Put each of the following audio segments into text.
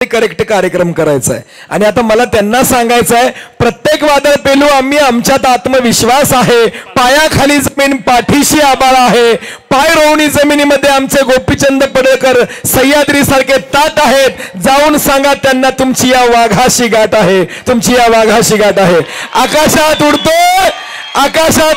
Correct कार्यक्रम करायचा आहे। आणि आता मला त्यांना सांगायचं आहे, प्रत्येक वादळ पेलू आम्ही, आमच्यात आत्मविश्वास आहे, पायाखाली जमीन पाठीशी आबाळ आहे, पाय रोवणी जमिनीमध्ये आमचे गोपीचंद पडळकर सह्याद्री सारखे तात आहेत। जाऊन सांगा त्यांना तुमची या वाघाशी गाठ आहे, तुमची या वाघाशी गाठ आहे। आकाशात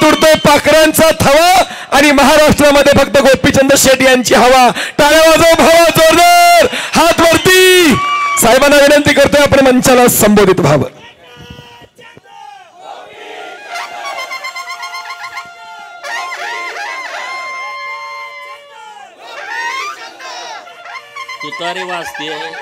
उडतोय पाखरांचा थवा आणि महाराष्ट्रामध्ये फक्त गोपीचंद शेट यांची हवा। टाळ्या वाजव भावा, जोरदार हात वरती। साहेबांना विनंती करतोय आपण मंचाला संबोधित व्हावं। तुतारी वाजते,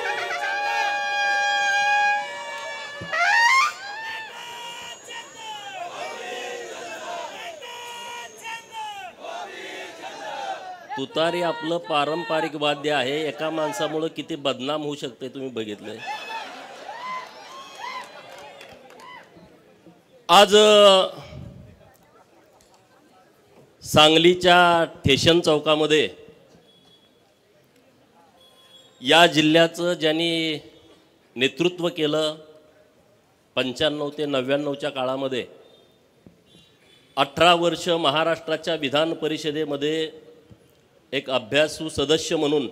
तुतारी आपलं पारंपरिक वाद्य आहे। एका माणसामुळे किती बदनाम होऊ शकते तुम्ही बघितलंय। आज सांगलीच्या ठेशन चौकामध्ये या जिल्ह्याचं ज्यांनी नेतृत्व केलं 95 ते 99च्या काळामध्ये, 18 वर्ष महाराष्ट्राच्या विधान परिषदेमध्ये एक अभ्यासू सदस्य म्हणून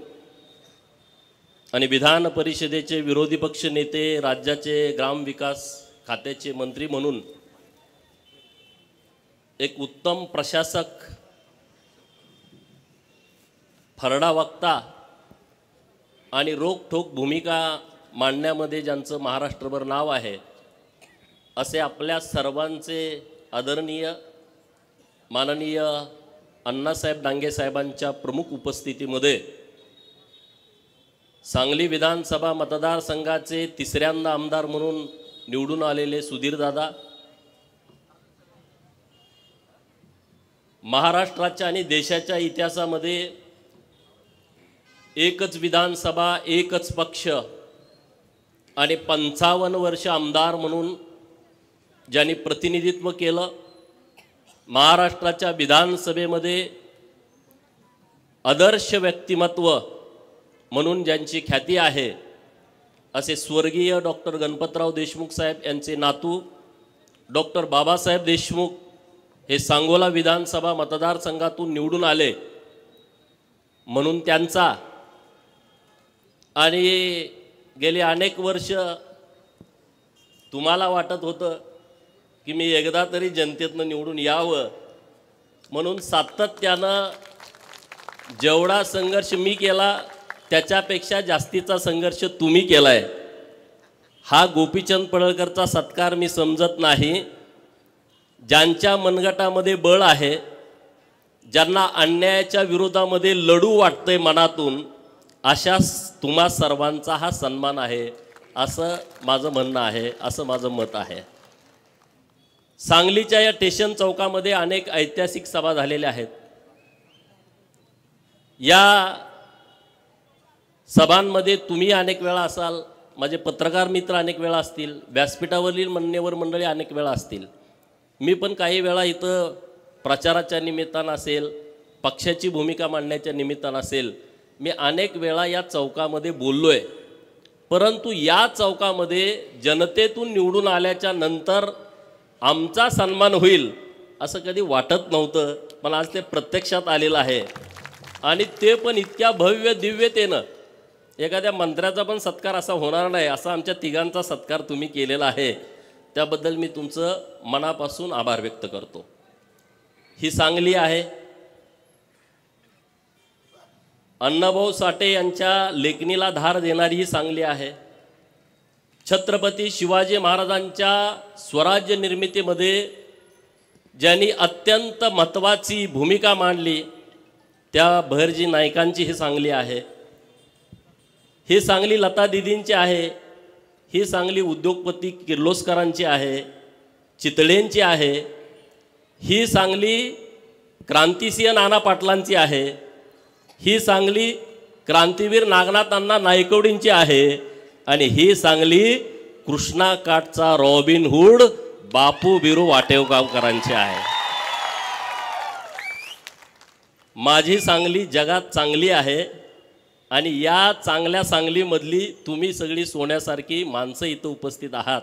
आणि विधान परिषदेचे विरोधी पक्ष नेते, राज्याचे ग्रामविकास खात्याचे मंत्री म्हणून एक उत्तम प्रशासक, फरडा वक्ता आणि रोखठोक भूमिका मांडण्यामध्ये ज्यांचं महाराष्ट्रभर नाव आहे, असे आपल्या सर्वांचे आदरणीय माननीय अण्णासाहेब डांगे साहेबांच्या प्रमुख उपस्थितीमध्ये सांगली विधानसभा मतदारसंघाचे तिसऱ्यांदा आमदार म्हणून निवडून आलेले सुधीरदादा, महाराष्ट्राच्या आणि देशाच्या इतिहासामध्ये एकच विधानसभा, एकच पक्ष आणि 55 वर्ष आमदार म्हणून ज्यांनी प्रतिनिधित्व केलं, महाराष्ट्राच्या विधानसभेमध्ये आदर्श व्यक्तिमत्व म्हणून ज्यांची ख्याती आहे, असे स्वर्गीय डॉक्टर गणपतराव देशमुख साहेब यांचे नातू डॉक्टर बाबासाहेब देशमुख हे सांगोला विधानसभा मतदारसंघातून निवडून आले म्हणून त्यांचा, आणि गेली अनेक वर्ष तुम्हाला वाटत होतं की मी एकदा तरी जनतेतनं निवडून यावं म्हणून सातत्यानं जेवढा संघर्ष मी केला त्याच्यापेक्षा जास्तीचा संघर्ष तुम्ही केला आहे। हा गोपीचंद पडळकरचा सत्कार मी समजत नाही। ज्यांच्या मनगटामध्ये बळ आहे, ज्यांना अन्यायाच्या विरोधामध्ये लढू वाटतंय मनातून, अशा तुम्हा सर्वांचा हा सन्मान आहे, असं माझं म्हणणं आहे, असं माझं मत आहे। सांगलीच्या या स्टेशन चौकामध्ये अनेक ऐतिहासिक सभा झालेल्या आहेत। या सभांमध्ये तुम्ही अनेक वेळा असाल, माझे पत्रकार मित्र अनेक वेळा असतील, व्यासपीठावरील मान्यवर मंडळी अनेक वेळा असतील। मी पण काही वेळा इथं प्रचाराच्या निमित्तानं असेल, पक्षाची भूमिका मांडण्याच्या निमित्तानं असेल, मी अनेक वेळा या चौकामध्ये बोललो आहे। परंतु या चौकामध्ये जनतेतून निवडून आल्याच्या नंतर आमचा सन्मान होईल असं कधी वाटत नव्हतं, पण आज ते प्रत्यक्षात आलेलं आहे। आणि ते पण इतक्या भव्य दिव्यतेनं, एखाद्या मंत्र्याचा पण सत्कार असा होणार नाही असा आमच्या तिघांचा सत्कार तुम्ही केलेला आहे। त्याबद्दल मी तुमचं मनापासून आभार व्यक्त करतो। ही सांगली आहे, अण्णाभाऊ साठे यांच्या लेखणीला धार देणारी ही सांगली आहे। छत्रपती शिवाजी महाराजांच्या स्वराज्य निर्मितीमध्ये ज्यांनी अत्यंत महत्त्वाची भूमिका मांडली त्या बहिर्जी नायकांची ही सांगली आहे। ही सांगली लता दिदींची आहे, ही सांगली उद्योगपती किर्लोस्करांची आहे, चितळेंची आहे, ही सांगली क्रांतिसिंह नाना पाटलांची आहे, ही सांगली क्रांतीवीर नागनाथ अण्णा नायकवडींची आहे, आणि ही सांगली कृष्णा काठचा रॉबिन हुड बापू बिरू वाटेगावकरांची आहे। माझी सांगली जगात चांगली आहे, आणि या चांगल्या सांगलीमधली तुम्ही सगळी सोन्यासारखी माणसं इथं उपस्थित आहात.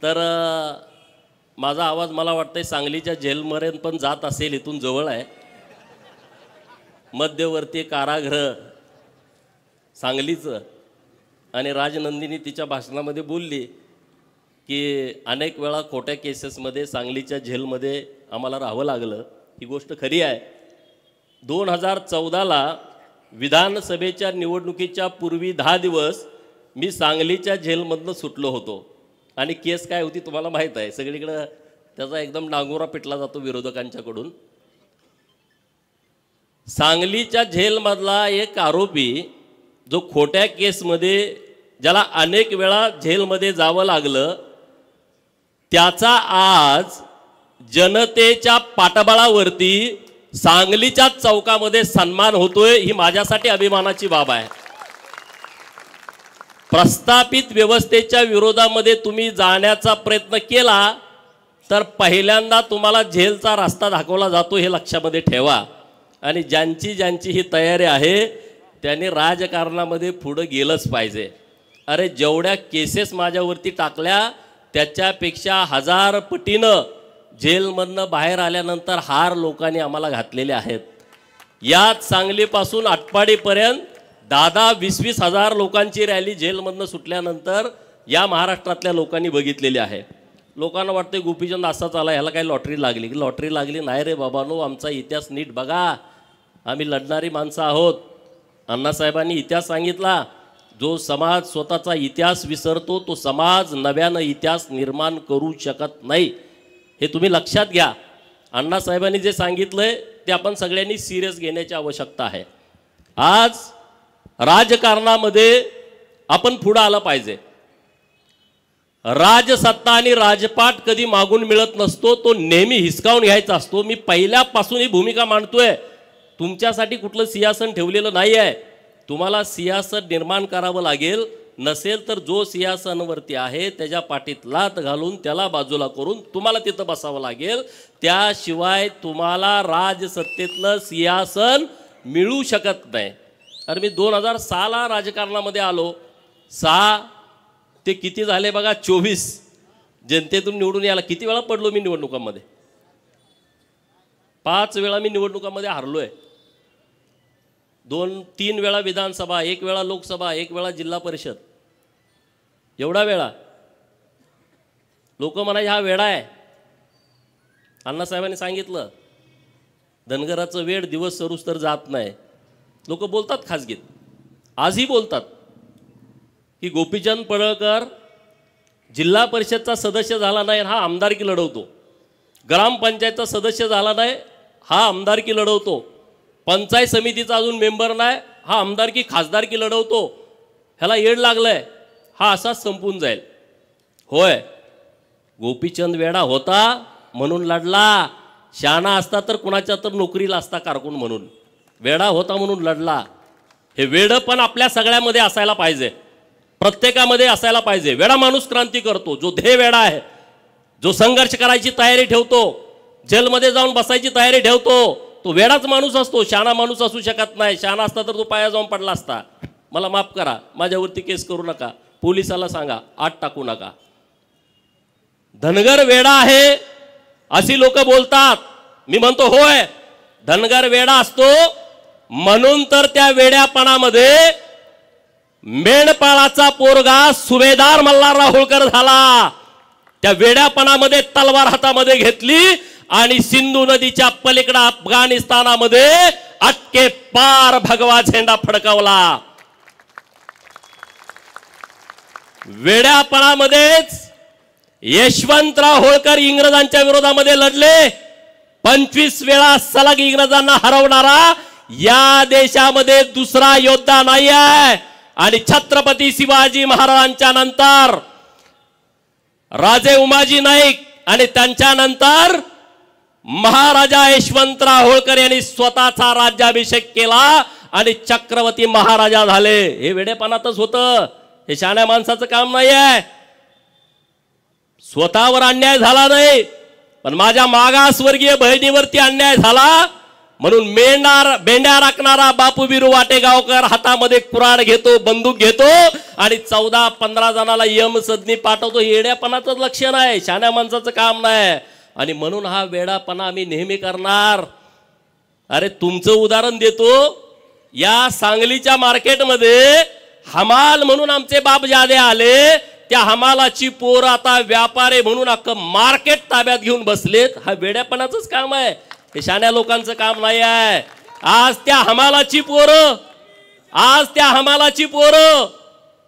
तर माझा आवाज मला वाटतंय सांगलीच्या जेलमध्ये पण जात असेल, इथून जवळ आहे. मध्यवर्ती कारागृह सांगलीचं. आणि राजनंदिनी तिच्या भाषणामध्ये बोलली की अनेक वेळा खोट्या केसेसमध्ये सांगलीच्या जेलमध्ये आम्हाला राहावं लागलं. ही गोष्ट खरी आहे. 2014ला विधानसभेच्या निवडणुकीच्या पूर्वी 10 दिवस मी सांगलीच्या जेलमधनं सुटलो होतो. आणि केस काय होती तुम्हाला माहीत आहे. सगळीकडं त्याचा एकदम नांगोरा पिटला जातो विरोधकांच्याकडून. सांगलीच्या जेलमधला एक आरोपी जो खोट्या केसमध्ये ज्याला अनेक वेळा जेलमध्ये जावं लागलं, त्याचा आज जनतेच्या पाठबळावरती सांगलीच्या चौकामध्ये सन्मान होतोय. ही माझ्यासाठी अभिमानाची बाब आहे. प्रस्थापित व्यवस्थेच्या विरोधामध्ये तुम्ही जाण्याचा प्रयत्न केला तर पहिल्यांदा तुम्हाला जेलचा रस्ता दाखवला जातो, हे लक्षामध्ये ठेवा. आणि ज्यांची ही तयारी आहे त्यांनी राजकारणामध्ये पुढं गेलंच पाहिजे. अरे जेवढ्या केसेस माझ्यावरती टाकल्या त्याच्यापेक्षा 1000 पटीनं जेलमधनं बाहेर आल्यानंतर हार लोकांनी आम्हाला घातलेले आहेत. याच सांगलीपासून आटपाडीपर्यंत 10-20 हजार लोकांची रॅली जेलमधनं सुटल्यानंतर या महाराष्ट्रातल्या लोकांनी बघितलेली आहे. लोकांना वाटते गोपीचंद असाच आला, ह्याला काही लॉटरी लागली. लॉटरी लागली नाही रे बाबांनो. आमचा इतिहास नीट बघा. आम्ही लढणारी माणसं आहोत. अण्णासाहेबांनी इतिहास सांगितला. जो समाज स्वतःचा इतिहास विसरतो तो समाज नव्यानं इतिहास निर्माण करू शकत नाही. हे तुम्ही लक्षात घ्या. अण्णासाहेबांनी जे सांगितलंय ते आपण सगळ्यांनी सिरियस घेण्याची आवश्यकता आहे. आज राजकारणामध्ये आपण पुढं आलं पाहिजे. राजसत्ता आणि राजपाट कधी मागून मिळत नसतो, तो नेहमी हिसकावून घ्यायचा असतो. मी पहिल्यापासून ही भूमिका मांडतोय. तुमच्यासाठी कुठलं सिंहासन ठेवलेलं नाही आहे. तुम्हाला सिंहासन निर्माण करावं लागेल. नसेल तर जो सिंहासनावरती आहे त्याच्या पाठीत लात घालून त्याला बाजूला करून तुम्हाला तिथं बसावं लागेल. त्याशिवाय तुम्हाला राजसत्तेतलं सिंहासन मिळू शकत नाही. अरे मी 2006ला राजकारणामध्ये आलो. 6 ते किती झाले बघा, 24 जनतेतून निवडून यायला. किती वेळा पडलो मी निवडणुकांमध्ये? 5 वेळा मी निवडणुकांमध्ये हारलोय. 2-3 वेळा विधानसभा, 1 वेळा लोकसभा, 1 वेळा जिल्हा परिषद. एवढा वेळा. लोक म्हणायचे हा वेडा आहे. अण्णासाहेबांनी सांगितलं धनगराचं वेळ दिवस सरूस तर जात नाही. लोक बोलतात खाजगीत, आजही बोलतात की गोपीचंद पडळकर जिल्हा परिषदचा सदस्य झाला नाही हा आमदारकी लढवतो. ग्रामपंचायतचा सदस्य झाला नाही हा आमदारकी लढवतो. पंचायत समितीचा अजून मेंबर नाही हा आमदारकी खासदारकी लढवतो. ह्याला येड लागलंय, हा असाच संपून जाईल. होय, गोपीचंद वेडा होता म्हणून लढला. शहाणा असता तर कुणाच्या तर नोकरीला असता कारकून म्हणून. वेडा होता म्हणून लढला. हे वेड पण आपल्या सगळ्यामध्ये असायला पाहिजे, प्रत्येकामध्ये असायला पाहिजे. वेडा माणूस क्रांती करतो. जो ध्येय वेडा आहे, जो संघर्ष करायची तयारी ठेवतो, जेलमध्ये जाऊन बसायची तयारी ठेवतो, तो वेडाच माणूस असतो. शहाणा माणूस असू शकत नाही. शहाणा असता तर तो पाया जाऊन पडला असता. मला माफ करा, माझ्यावरती केस करू नका, पोलिसाला सांगा, आत टाकू नका. धनगर वेडा आहे अशी लोक बोलतात. मी म्हणतो होय, धनगर वेडा असतो. म्हणून तर त्या वेड्यापणामध्ये मेंढपाळाचा पोरगा सुभेदार मल्हारराव होळकर झाला. त्या वेड्यापणामध्ये तलवार हातामध्ये घेतली आणि सिंधू नदीच्या पलीकडे अफगाणिस्तानामध्ये अटके पार भगवा झेंडा फडकवला. वेड्यापणामध्येच यशवंतराव होळकर इंग्रजांच्या विरोधामध्ये लढले. 25 वेळा सलग इंग्रजांना हरवणारा या देशामध्ये दुसरा योद्धा नाही आहे. आणि छत्रपती शिवाजी महाराजांच्या नंतर राजे उमाजी नाईक आणि त्यांच्या नंतर महाराजा यशवंतराव होळकर यांनी स्वतःचा राज्याभिषेक केला आणि छत्रपती महाराजा झाले. हे वेडेपणातच होतं. हे शहाण्या माणसाचं काम नाही आहे. स्वतःवर अन्याय झाला नाही, पण माझ्या मागासवर्गीय बहिणीवरती अन्याय झाला, म्हणून बेंड्या राखणारा बापू बिरू वाटेगावकर हातामध्ये कुऱ्हाड घेतो, बंदूक घेतो आणि 14-15 जणाला यम सदनी पाठवतो. येड्यापणाचं लक्षण आहे, शहाण्या माणसाचं काम नाही. आणि म्हणून हा वेडापणा आम्ही नेहमी करणार. अरे तुमचं उदाहरण देतो, या सांगलीच्या मार्केटमध्ये हमाल म्हणून आमचे बाप जादे आले. त्या हमालाची पोरं आता व्यापारी म्हणून अख्खं मार्केट ताब्यात घेऊन बसलेत. हा वेड्यापणाचंच काम आहे, हे शाण्या लोकांचं काम नाही आहे. आज त्या हमालाची पोरं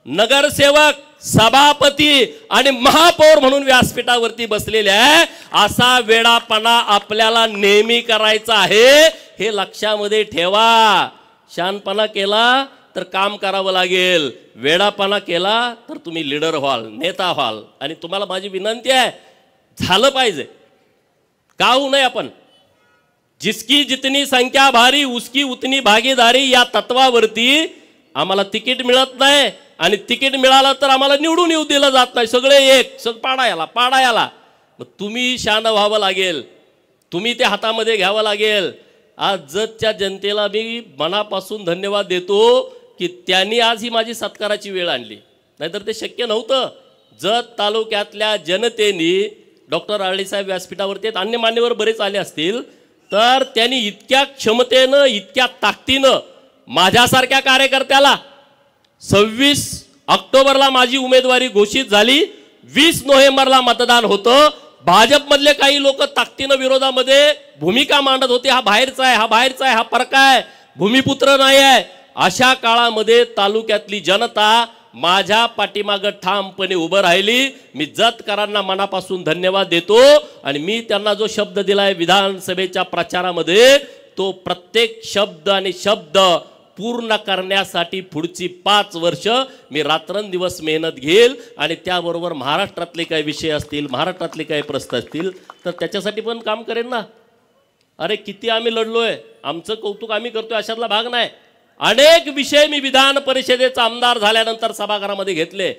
नगरसेवक, सभापती आणि महापौर म्हणून व्यासपीठावरती बसलेले आहे. असा वेडापणा आपल्याला नेहमी करायचा आहे, हे लक्षामध्ये ठेवा. शहाणपणा केला तर काम करावं लागेल, वेडापणा केला तर तुम्ही लीडर व्हाल, नेता व्हाल. आणि तुम्हाला माझी विनंती आहे, झालं पाहिजे. का होऊ नये आपण? जिसकी जितनी संख्या भारी उसकी उतनी भागीदारी या तत्वावरती आम्हाला तिकीट मिळत नाही. आणि तिकीट मिळालं तर आम्हाला निवडून येऊ दिलं जात नाही. सगळे एक पाडा याला. मग तुम्ही शान व्हावं लागेल, तुम्ही ते हातामध्ये घ्यावं लागेल. आज जतच्या जनतेला मी मनापासून धन्यवाद देतो की त्यांनी आज ही माझी सत्काराची वेळ आणली, नाहीतर ते शक्य नव्हतं. जत तालुक्यातल्या जनतेने डॉक्टर आरळीसाहेब व्यासपीठावरती अन्य मान्यवर बरेच आले असतील, तर त्यांनी इतक्या क्षमतेनं, इतक्या ताकदीनं माझ्यासारख्या कार्यकर्त्याला 26 ऑक्टोबरला माझी उमेदवारी घोषित झाली, 20 नोव्हेंबरला मतदान होतं. भाजपमधले काही लोक ताकदीनं विरोधामध्ये भूमिका मांडत होते, हा बाहेरचा आहे, हा फरक आहे, भूमिपुत्र नाही आहे. अशा काळामध्ये तालुक्यातली जनता माझ्या पाठीमागं ठामपणे उभं राहिली. मी जतकरांना मनापासून धन्यवाद देतो. आणि मी त्यांना जो शब्द दिलाय विधानसभेच्या प्रचारामध्ये, तो प्रत्येक शब्द आणि शब्द पूर्ण करण्यासाठी पुढची 5 वर्ष मी रात्रंदिवस मेहनत घेईल. आणि त्याबरोबर महाराष्ट्रातले काही विषय असतील, महाराष्ट्रातले काही प्रश्न असतील, तर त्याच्यासाठी पण काम करेन ना. अरे किती आम्ही लढलोय, आमचं कौतुक आम्ही करतोय अशातला भाग नाही. अनेक विषय मी विधान परिषदेचा आमदार झाल्यानंतर सभागृहामध्ये घेतले.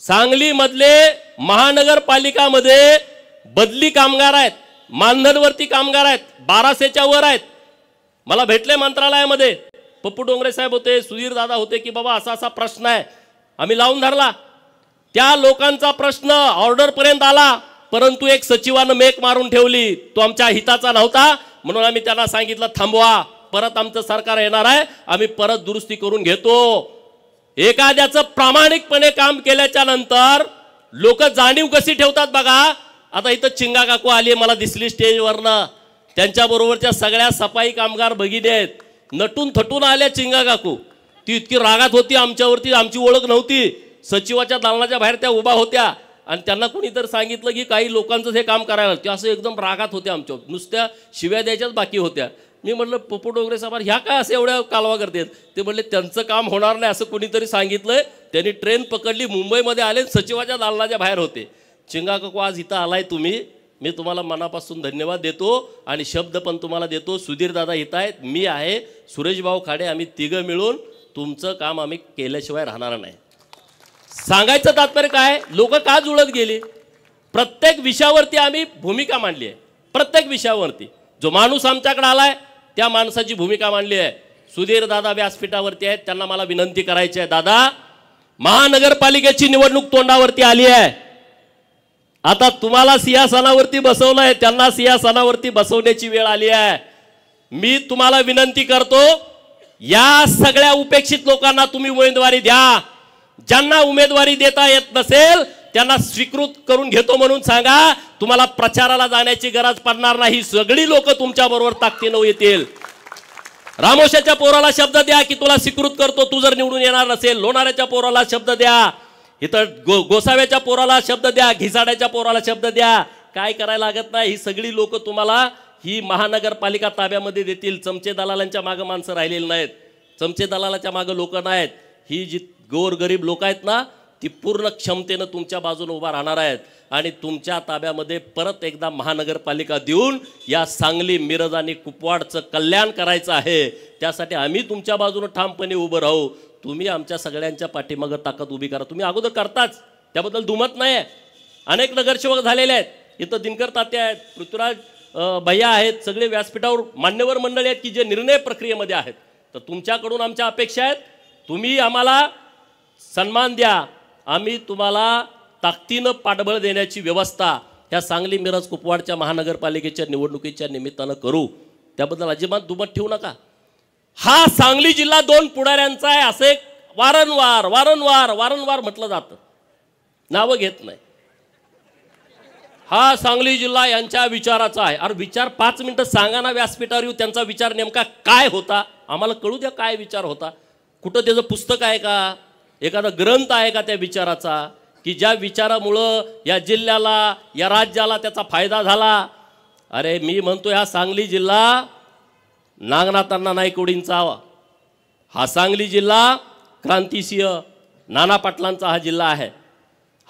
सांगलीमधले महानगरपालिकामध्ये बदली कामगार आहेत, मानधनवरती कामगार आहेत, 1200च्या वर आहेत. मला भेटले मंत्रालयामध्ये, पप्पू डोंगरे साहेब होते, सुधीर दादा होते, की बाबा असा असा प्रश्न आहे. आम्ही लावून धरला. त्या लोकांचा प्रश्न ऑर्डरपर्यंत आला, परंतु एक सचिवानं मेक मारून ठेवली, तो आमच्या हिताचा नव्हता. म्हणून आम्ही त्यांना सांगितलं थांबवा, परत आमचं सरकार येणार आहे, आम्ही परत दुरुस्ती करून घेतो. एखाद्याचं प्रामाणिकपणे काम केल्याच्या नंतर लोक जाणीव कशी ठेवतात बघा. आता इथं चिंगा काकू आली, मला दिसली स्टेजवरनं, त्यांच्याबरोबरच्या सगळ्या सफाई कामगार भगिनी आहेत, नटून थटून आल्या चिंगा काकू. ती इतकी रागात होती आमच्यावरती, आमची ओळख नव्हती. सचिवाच्या दालनाच्या बाहेर त्या उभा होत्या आणि त्यांना कोणीतरी सांगितलं की काही लोकांचं हे काम करायला, ते असं एकदम रागात होते आमच्यावर, नुसत्या शिव्या द्यायच्याच बाकी होत्या. मी म्हटलं पप्पू डोंगरे साहेब ह्या काय असं एवढ्या कालवा करतात? ते म्हटले त्यांचं काम होणार नाही असं कोणीतरी सांगितलंय. त्यांनी ट्रेन पकडली, मुंबईमध्ये आले, सचिवाच्या दालनाच्या बाहेर होते. चिंगा काकू आज इथं आलाय तुम्ही, मी तुम्हाला मनापासून धन्यवाद देतो आणि शब्द पण तुम्हाला देतो. सुधीर दादा इथं आहेत, मी आहे, सुरेश भाऊ खाडे, आम्ही तिघं मिळून तुमचं काम आम्ही केल्याशिवाय राहणार नाही. सांगायचं तात्पर्य काय, लोक का जुळत गेली? प्रत्येक विषयावरती आम्ही भूमिका मांडली आहे. प्रत्येक विषयावरती जो माणूस आमच्याकडे आलाय त्या माणसाची भूमिका मांडली आहे. सुधीर दादा व्यासपीठावरती आहेत, त्यांना मला विनंती करायची आहे, दादा महानगरपालिकेची निवडणूक तोंडावरती आली आहे, आता तुम्हाला सिंहासनावरती बसवलंय, त्यांना सिंहासनावरती बसवण्याची वेळ आली आहे. मी तुम्हाला विनंती करतो, या सगळ्या उपेक्षित लोकांना तुम्ही उमेदवारी द्या. ज्यांना उमेदवारी देता येत नसेल त्यांना स्वीकृत करून घेतो म्हणून सांगा. तुम्हाला प्रचाराला जाण्याची गरज पडणार नाही, सगळी लोक तुमच्या बरोबर ताकदीनं येतील. रामोशाच्या पोराला शब्द द्या की तुला स्वीकृत करतो, तू जर निवडून येणार नसेल. लोणाऱ्याच्या पोराला शब्द द्या, इथं गोसाव्याच्या पोराला शब्द द्या, घिसाड्याच्या पोराला शब्द द्या. काय करायला लागत नाही, ही सगळी लोक तुम्हाला ही महानगरपालिका ताब्यामध्ये देतील. चमचे दलालांच्या मागं माणसं राहिलेली नाहीत, चमचे दलालाच्या मागं लोक नाहीत. ही जी गोरगरीब लोक आहेत ना, ती पूर्ण क्षमतेनं तुमच्या बाजूने उभा राहणार आहेत आणि तुमच्या ताब्यामध्ये परत एकदा महानगरपालिका देऊन या सांगली, मिरज आणि कुपवाडचं कल्याण करायचं आहे. त्यासाठी आम्ही तुमच्या बाजूने ठामपणे उभं राहू. तुम्ही आमच्या सगळ्यांच्या पाठीमागं ताकद उभी करा. तुम्ही अगोदर करताच, त्याबद्दल दुमत नाही आहे. अनेक नगरसेवक झालेले आहेत, इथं दिनकर तात्या आहेत, पृथ्वीराज भैया आहेत, सगळे व्यासपीठावर मान्यवर मंडळी आहेत की जे निर्णय प्रक्रियेमध्ये आहेत. तर तुमच्याकडून आमच्या अपेक्षा आहेत, तुम्ही आम्हाला सन्मान द्या, आम्ही तुम्हाला ताकदीनं पाठबळ देण्याची व्यवस्था ह्या सांगली मिरज कुपवाडच्या महानगरपालिकेच्या निवडणुकीच्या निमित्तानं करू. त्याबद्दल अजिबात दुमत ठेवू नका. हा सांगली जिल्हा 2 पुढाऱ्यांचा आहे असे वारंवार वारंवार वारंवार म्हटलं जातं, नावं घेत नाही. हा सांगली जिल्हा यांच्या विचाराचा आहे. अरे विचार 5 मिनिटं सांगा ना व्यासपीठावर येऊ, त्यांचा विचार नेमका काय होता आम्हाला कळू द्या. काय विचार होता, कुठं त्याचं पुस्तक आहे का, एखादा ग्रंथ आहे का त्या विचाराचा, की ज्या विचारामुळं या जिल्ह्याला या राज्याला त्याचा फायदा झाला. अरे मी म्हणतो हा सांगली जिल्हा नागनाथांना नाईकवडींचा हा सांगली जिल्हा क्रांतिसिंह नाना पाटलांचा हा जिल्हा आहे.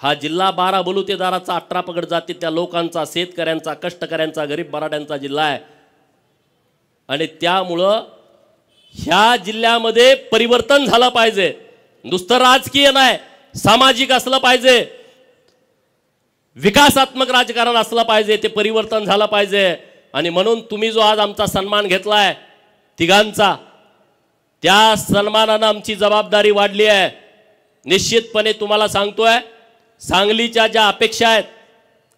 हा जिल्हा 12 बलुतेदाराचा 18 पगड जातीच्या लोकांचा, शेतकऱ्यांचा, कष्टकऱ्यांचा, गरीब मराठ्यांचा जिल्हा आहे. आणि त्यामुळं ह्या जिल्ह्यामध्ये परिवर्तन झालं पाहिजे. नुसतं राजकीय नाही, सामाजिक असलं पाहिजे, विकासात्मक राजकारण असलं पाहिजे, ते परिवर्तन झालं पाहिजे. आणि म्हणून तुम्ही जो आज आमचा सन्मान घेतलाय तिघांचा, त्या सन्मानानं आमची जबाबदारी वाढली आहे. निश्चितपणे तुम्हाला सांगतोय, सांगलीच्या ज्या अपेक्षा आहेत,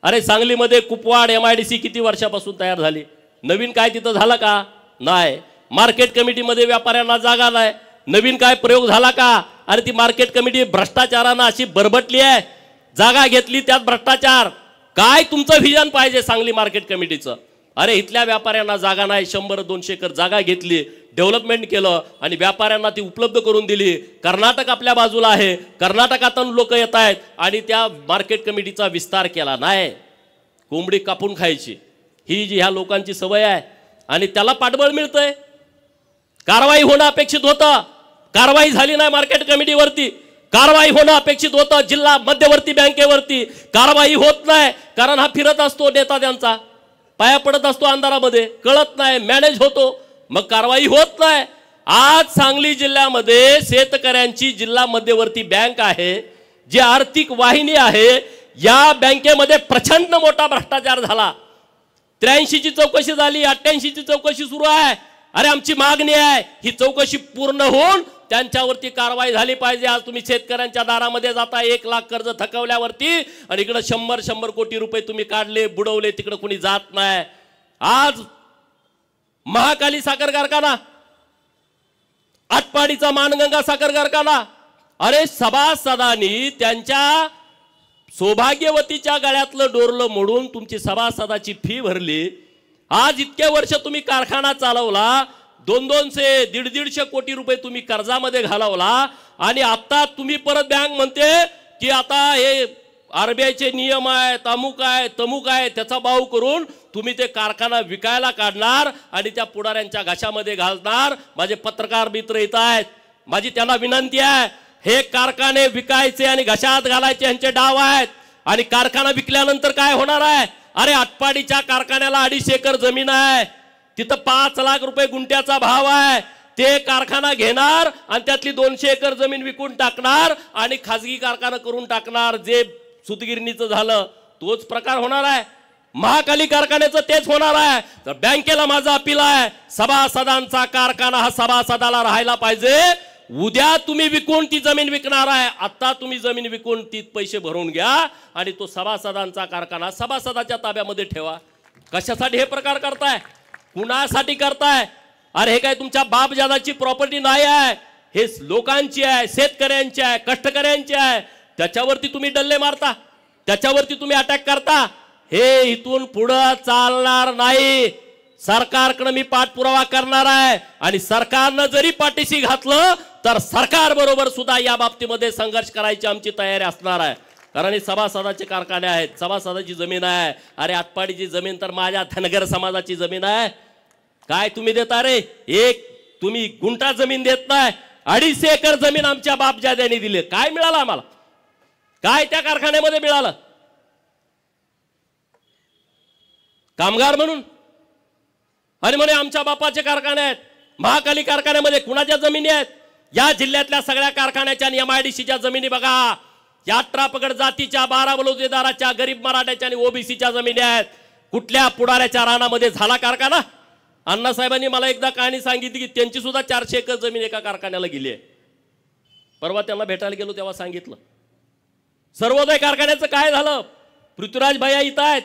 अरे सांगलीमध्ये कुपवाड MIDC किती वर्षापासून तयार झाली, नवीन काय तिथं झालं का नाही. मार्केट कमिटीमध्ये व्यापाऱ्यांना जागा नाही, नवीन काय प्रयोग झाला का. अरे ती मार्केट कमिटी भ्रष्टाचारानं अशी बरबटली आहे, जागा घेतली त्यात भ्रष्टाचार. काय तुमचं व्हिजन पाहिजे सांगली मार्केट कमिटीचं. अरे इथल्या व्यापाऱ्यांना जागा नाही, 100-200 एकर जागा घेतली, डेव्हलपमेंट केलं आणि व्यापाऱ्यांना ती उपलब्ध करून दिली. कर्नाटक आपल्या बाजूला आहे, कर्नाटकातून लोक येत आहेत आणि त्या मार्केट कमिटीचा विस्तार केला नाही. कोंबडी कापून खायची ही जी ह्या लोकांची सवय आहे आणि त्याला पाठबळ मिळतंय. कारवाई होणं अपेक्षित होतं, कारवाई झाली नाही. मार्केट कमिटीवरती कारवाई होणं अपेक्षित होतं, जिल्हा मध्यवर्ती बँकेवरती कारवाई होत नाही. कारण हा फिरत असतो नेता, त्यांचा पाया पडत असतो अंधारामध्ये, कळत नाही, मॅनेज होतो, मग कारवाई होत नाही. आज सांगली जिल्ह्यामध्ये शेतकऱ्यांची जिल्हा मध्यवर्ती बँक आहे, जी आर्थिक वाहिनी आहे, या बँकेमध्ये प्रचंड मोठा भ्रष्टाचार झाला. 83 ची चौकशी झाली, 88 ची चौकशी सुरू आहे. अरे आमची मागणी आहे ही चौकशी पूर्ण होऊन त्यांच्यावरती कारवाई झाली पाहिजे. आज तुम्ही शेतकऱ्यांच्या दारामध्ये जाता 1 लाख कर्ज थकवल्यावरती आणि इकडे 100 कोटी रुपये तुम्ही काढले, बुडवले, तिकडे कोणी जात नाही. आज महाकाली साखर कारखाना, आटपाडीचा मानगंगा साखर कारखाना, अरे सभासदांनी त्यांच्या सौभाग्यवतीच्या गळ्यातलं डोरलं मोडून तुमची सभासदाची फी भरली. आज इतके वर्ष तुम्ही कारखाना चालवला, 200 150 कोटी रुपये तुम्ही कर्जामध्ये घालवला आणि आता तुम्ही परत बँक म्हणते की आता हे RBIचे नियम आहेत, अमुक आहे, तमुक आहे, त्याचा बाऊ करून तुम्ही ते कारखाना विकायला काढणार आणि त्या पुढाऱ्यांच्या घशामध्ये घालणार. माझे पत्रकार मित्र येत आहेत, माझी त्यांना विनंती आहे, हे कारखाने विकायचे आणि घशात घालायचे यांचे डाव आहेत. आणि कारखाना विकल्यानंतर काय होणार आहे. अरे आटपाडीच्या कारखान्याला 250 एकर जमीन आहे, तिथं 5 लाख रुपये गुंठ्याचा भाव आहे. ते कारखाना घेणार आणि त्यातली 200 एकर जमीन विकून टाकणार आणि खाजगी कारखाना करून टाकणार. जे सुतगिरणीचं झालं तोच प्रकार होणार आहे, महाकाली कारखान्याचं तेच होणार आहे. तर बँकेला माझं अपील आहे, सभासदांचा कारखाना हा सभासदाला राहायला पाहिजे. उद्या तुम्ही विकून ती जमीन विकणार आहे, आता तुम्ही जमीन विकून ती पैसे भरून घ्या आणि तो सभासदांचा कारखाना सभासदाच्या ताब्यामध्ये ठेवा. कशासाठी हे प्रकार करताय, कुणासाठी करताय. अरे हे काय तुमच्या बापजादाची प्रॉपर्टी नाही आहे, हे लोकांची आहे, शेतकऱ्यांची आहे, कष्टकऱ्यांची आहे. त्याच्यावरती तुम्ही डल्ले मारता, त्याच्यावरती तुम्ही अटॅक करता. हे इथून पुढे चालणार नाही. सरकारकडे मी पाठपुरावा करणार आहे आणि सरकारनं जरी पाठीशी घातलं तर सरकार बरोबर सुद्धा या बाबतीमध्ये संघर्ष करायची आमची तयारी असणार आहे. कारण हे सभासदाचे कारखाने आहेत, सभासदाची जमीन आहे. अरे आटपाडीची जमीन तर माझ्या धनगर समाजाची जमीन आहे. काय तुम्ही देता रे, एक तुम्ही गुंठा जमीन देत नाही, 250 एकर जमीन आमच्या बापजाद्यांनी दिली. काय मिळालं आम्हाला, काय त्या कारखान्यामध्ये मिळालं. कामगार म्हणून आणि म्हणे आमच्या बापाचे कारखाने आहेत. महाकाली कारखान्यामध्ये कुणाच्या जमिनी आहेत. या जिल्ह्यातल्या सगळ्या कारखान्याच्या आणि MIDCच्या जमिनी बघा. या 18 पगड जातीच्या, 12 बलुतेदाराच्या, गरीब मराठ्याच्या आणि OBCच्या जमिनी आहेत. कुठल्या पुढाऱ्याच्या रानामध्ये झाला कारखाना? अण्णासाहेबांनी मला एकदा कहाणी सांगितली की त्यांची सुद्धा 400 एकर जमीन एका कारखान्याला गेली आहे. परवा त्यांना भेटायला गेलो तेव्हा सांगितलं. सर्वोदय कारखान्याचं काय झालं? पृथ्वीराज भैया इथं आहेत,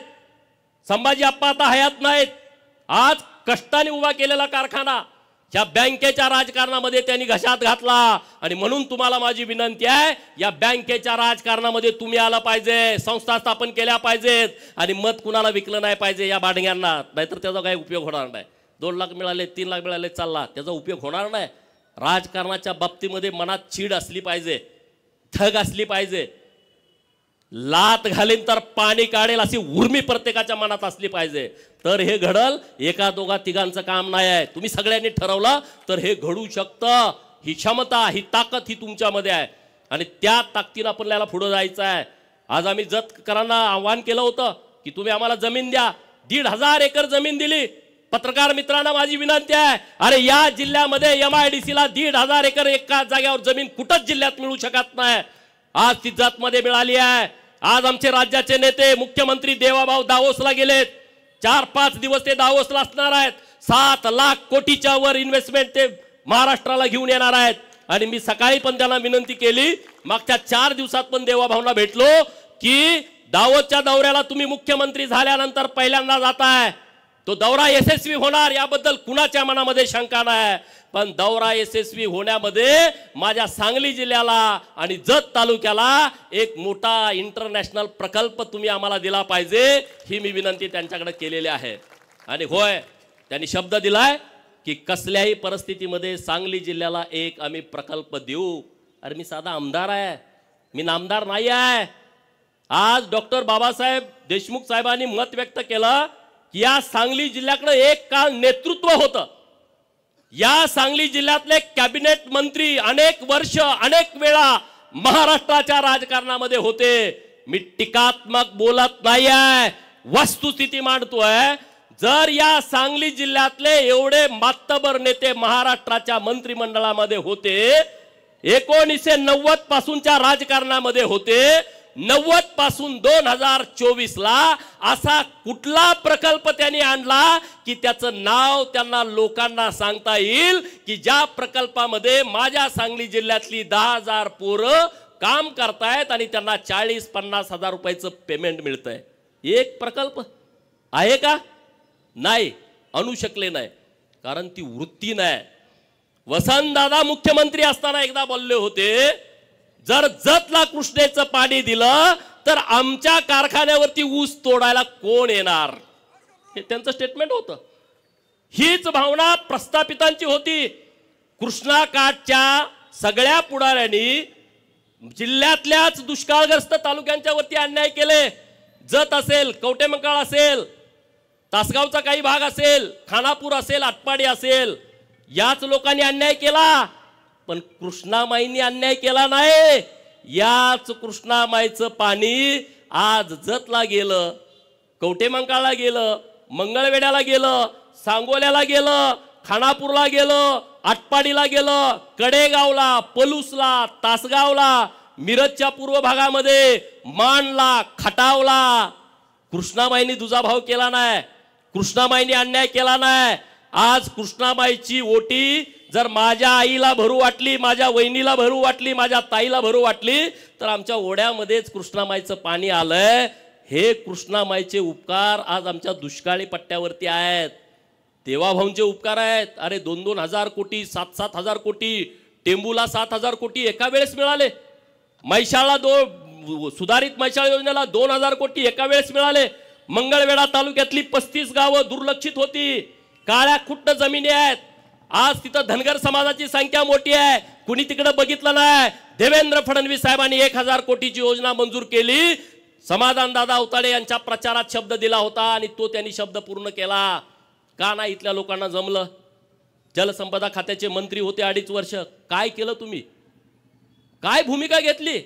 संभाजी आप्पा आता हयात नाहीत. आज कष्टाने उभा केलेला कारखाना या बँकेच्या राजकारणामध्ये त्यांनी घशात घातला. आणि म्हणून तुम्हाला माझी विनंती आहे, या बँकेच्या राजकारणामध्ये तुम्ही आला पाहिजे, संस्था स्थापन केल्या पाहिजेत आणि मत कुणाला विकलं नाही पाहिजे या बाडग्यांना. नाहीतर त्याचा काही उपयोग होणार नाही. 2 लाख मिळाले, 3 लाख मिळाले, चालला, त्याचा उपयोग होणार नाही. राजकारणाच्या बाबतीमध्ये मनात चीड असली पाहिजे, ठग असली पाहिजे. लात घालीन तर पाणी काढेल अशी उर्मी प्रत्येकाच्या मनात असली पाहिजे, तर हे घडल. एका दोघा तिघांचं काम नाही आहे. तुम्ही सगळ्यांनी ठरवलं तर हे घडू शकतं. ही क्षमता, ही ताकद ही तुमच्यामध्ये आहे आणि त्या ताकदीनं आपल्याला पुढे जायचं आहे. आज आम्ही जतकरांना आव्हान केलं होतं की तुम्ही आम्हाला जमीन द्या. 1,500 एकर जमीन दिली. पत्रकार मित्रांना माझी विनंती आहे, अरे या जिल्ह्यामध्ये MIDC ला 1,500 एकर एका जागेवर जमीन कुठंच जिल्ह्यात मिळू शकत नाही. आज ती जतमध्ये मिळाली आहे. आज आमचे राज्याचे नेते मुख्यमंत्री देवाभाऊ दावोसला गेलेत. 4-5 दिवस ते दावोसला असणार आहेत. 7 लाख कोटीच्या वर इन्व्हेस्टमेंट ते महाराष्ट्राला घेऊन येणार आहेत. आणि मी सकाळी पण त्यांना विनंती केली, मागच्या 4 दिवसात पण देवाभाऊंना भेटलो की दावोसच्या दौऱ्याला तुम्ही मुख्यमंत्री झाल्यानंतर पहिल्यांदा जाताय, तो दौरा यशस्वी होणार याबद्दल कुणाच्या मनामध्ये शंका नाही. पण दौरा यशस्वी होण्यामध्ये माझ्या सांगली जिल्ह्याला आणि जत तालुक्याला एक मोठा इंटरनॅशनल प्रकल्प तुम्ही आम्हाला दिला पाहिजे, ही मी विनंती त्यांच्याकडे केलेली आहे. आणि होय, त्यांनी शब्द दिलाय की कसल्याही परिस्थितीमध्ये सांगली जिल्ह्याला एक आम्ही प्रकल्प देऊ. अरे मी साधा आमदार आहे, मी नामदार नाही आहे. आज डॉक्टर बाबासाहेब देशमुख साहेबांनी मत व्यक्त केलं की या सांगली जिल्ह्याकडे एक काळ नेतृत्व होतं. या सांगली जिल्ह्यातले कॅबिनेट मंत्री अनेक वर्ष अनेक वेळा महाराष्ट्राच्या राजकारणामध्ये होते. मी टीकात्मक बोलत नाही आहे, वस्तुस्थिती मांडतोय. जर या सांगली जिल्ह्यातले एवढे मातबर नेते महाराष्ट्राच्या मंत्रिमंडळामध्ये होते, 1990 पासूनच्या राजकारणामध्ये होते, 90 पासून 2024 ला असा कुठला प्रकल्प त्यांनी आणला की त्याचं नाव त्यांना लोकांना सांगता येईल की ज्या प्रकल्पामध्ये माझ्या सांगली जिल्ह्यातली 10,000 पोरं काम करतायत आणि त्यांना 40-50 हजार रुपयाचं पेमेंट मिळतंय. एक प्रकल्प आहे का? नाही, आणू शकले नाही, कारण ती वृत्ती नाही. वसंतदादा मुख्यमंत्री असताना एकदा बोलले होते, जर जतला कृष्णेचं पाणी दिलं तर आमच्या कारखान्यावरती ऊस तोडायला कोण येणार, हे त्यांचं स्टेटमेंट होतं. हीच भावना प्रस्थापितांची होती. कृष्णा काठच्या सगळ्या पुढाऱ्यांनी जिल्ह्यातल्याच दुष्काळग्रस्त तालुक्यांच्या वरती अन्याय केले. जत असेल, कवटेमंकाळ असेल, तासगावचा काही भाग असेल, खानापूर असेल, आटपाडी असेल, याच लोकांनी अन्याय केला. पण कृष्णामाईंनी अन्याय केला नाही. याच कृष्णामाईचं पाणी आज जतला गेलं, कवटेमंकाळला गेलं, मंगळवेढ्याला गेलं, सांगोल्याला गेलं, खानापूरला गेलं, आटपाडीला गेलं, कडेगावला, पलूसला, तासगावला, मिरजच्या पूर्व भागामध्ये, माणला, खटावला. कृष्णामाईंनी दुजाभाव केला नाही, कृष्णामाईंनी अन्याय केला नाही. आज कृष्णाबाईची ओटी जर माझ्या आईला भरू वाटली, माझ्या वहिनीला भरू वाटली, माझ्या ताईला भरू वाटली, तर आमच्या ओढ्यामध्येच कृष्णामाईचं पाणी आलंय. हे कृष्णामाईचे उपकार आज आमच्या दुष्काळी पट्ट्यावरती आहेत. देवाभाऊंचे उपकार आहेत. अरे 2-2 हजार कोटी, 7-7 हजार कोटी, टेंबूला 7,000 कोटी एका वेळेस मिळाले. म्हैसाळला सुधारित म्हैसाळ योजनेला 2,000 कोटी एका वेळेस मिळाले. मंगळवेढा तालुक्यातली 35 गावं दुर्लक्षित होती, काळ्या खुट्ट जमिनी आहेत. आज तिथं धनगर समाजाची संख्या मोठी आहे, कुणी तिकडे बघितलं नाही. देवेंद्र फडणवीस साहेबांनी 1,000 कोटीची योजना मंजूर केली. समाधान दादा अवताडे यांच्या प्रचारात शब्द दिला होता आणि तो त्यांनी शब्द पूर्ण केला. का नाही इथल्या लोकांना जमलं? जलसंपदा खात्याचे मंत्री होते 2.5 वर्ष, काय केलं तुम्ही? काय भूमिका घेतली?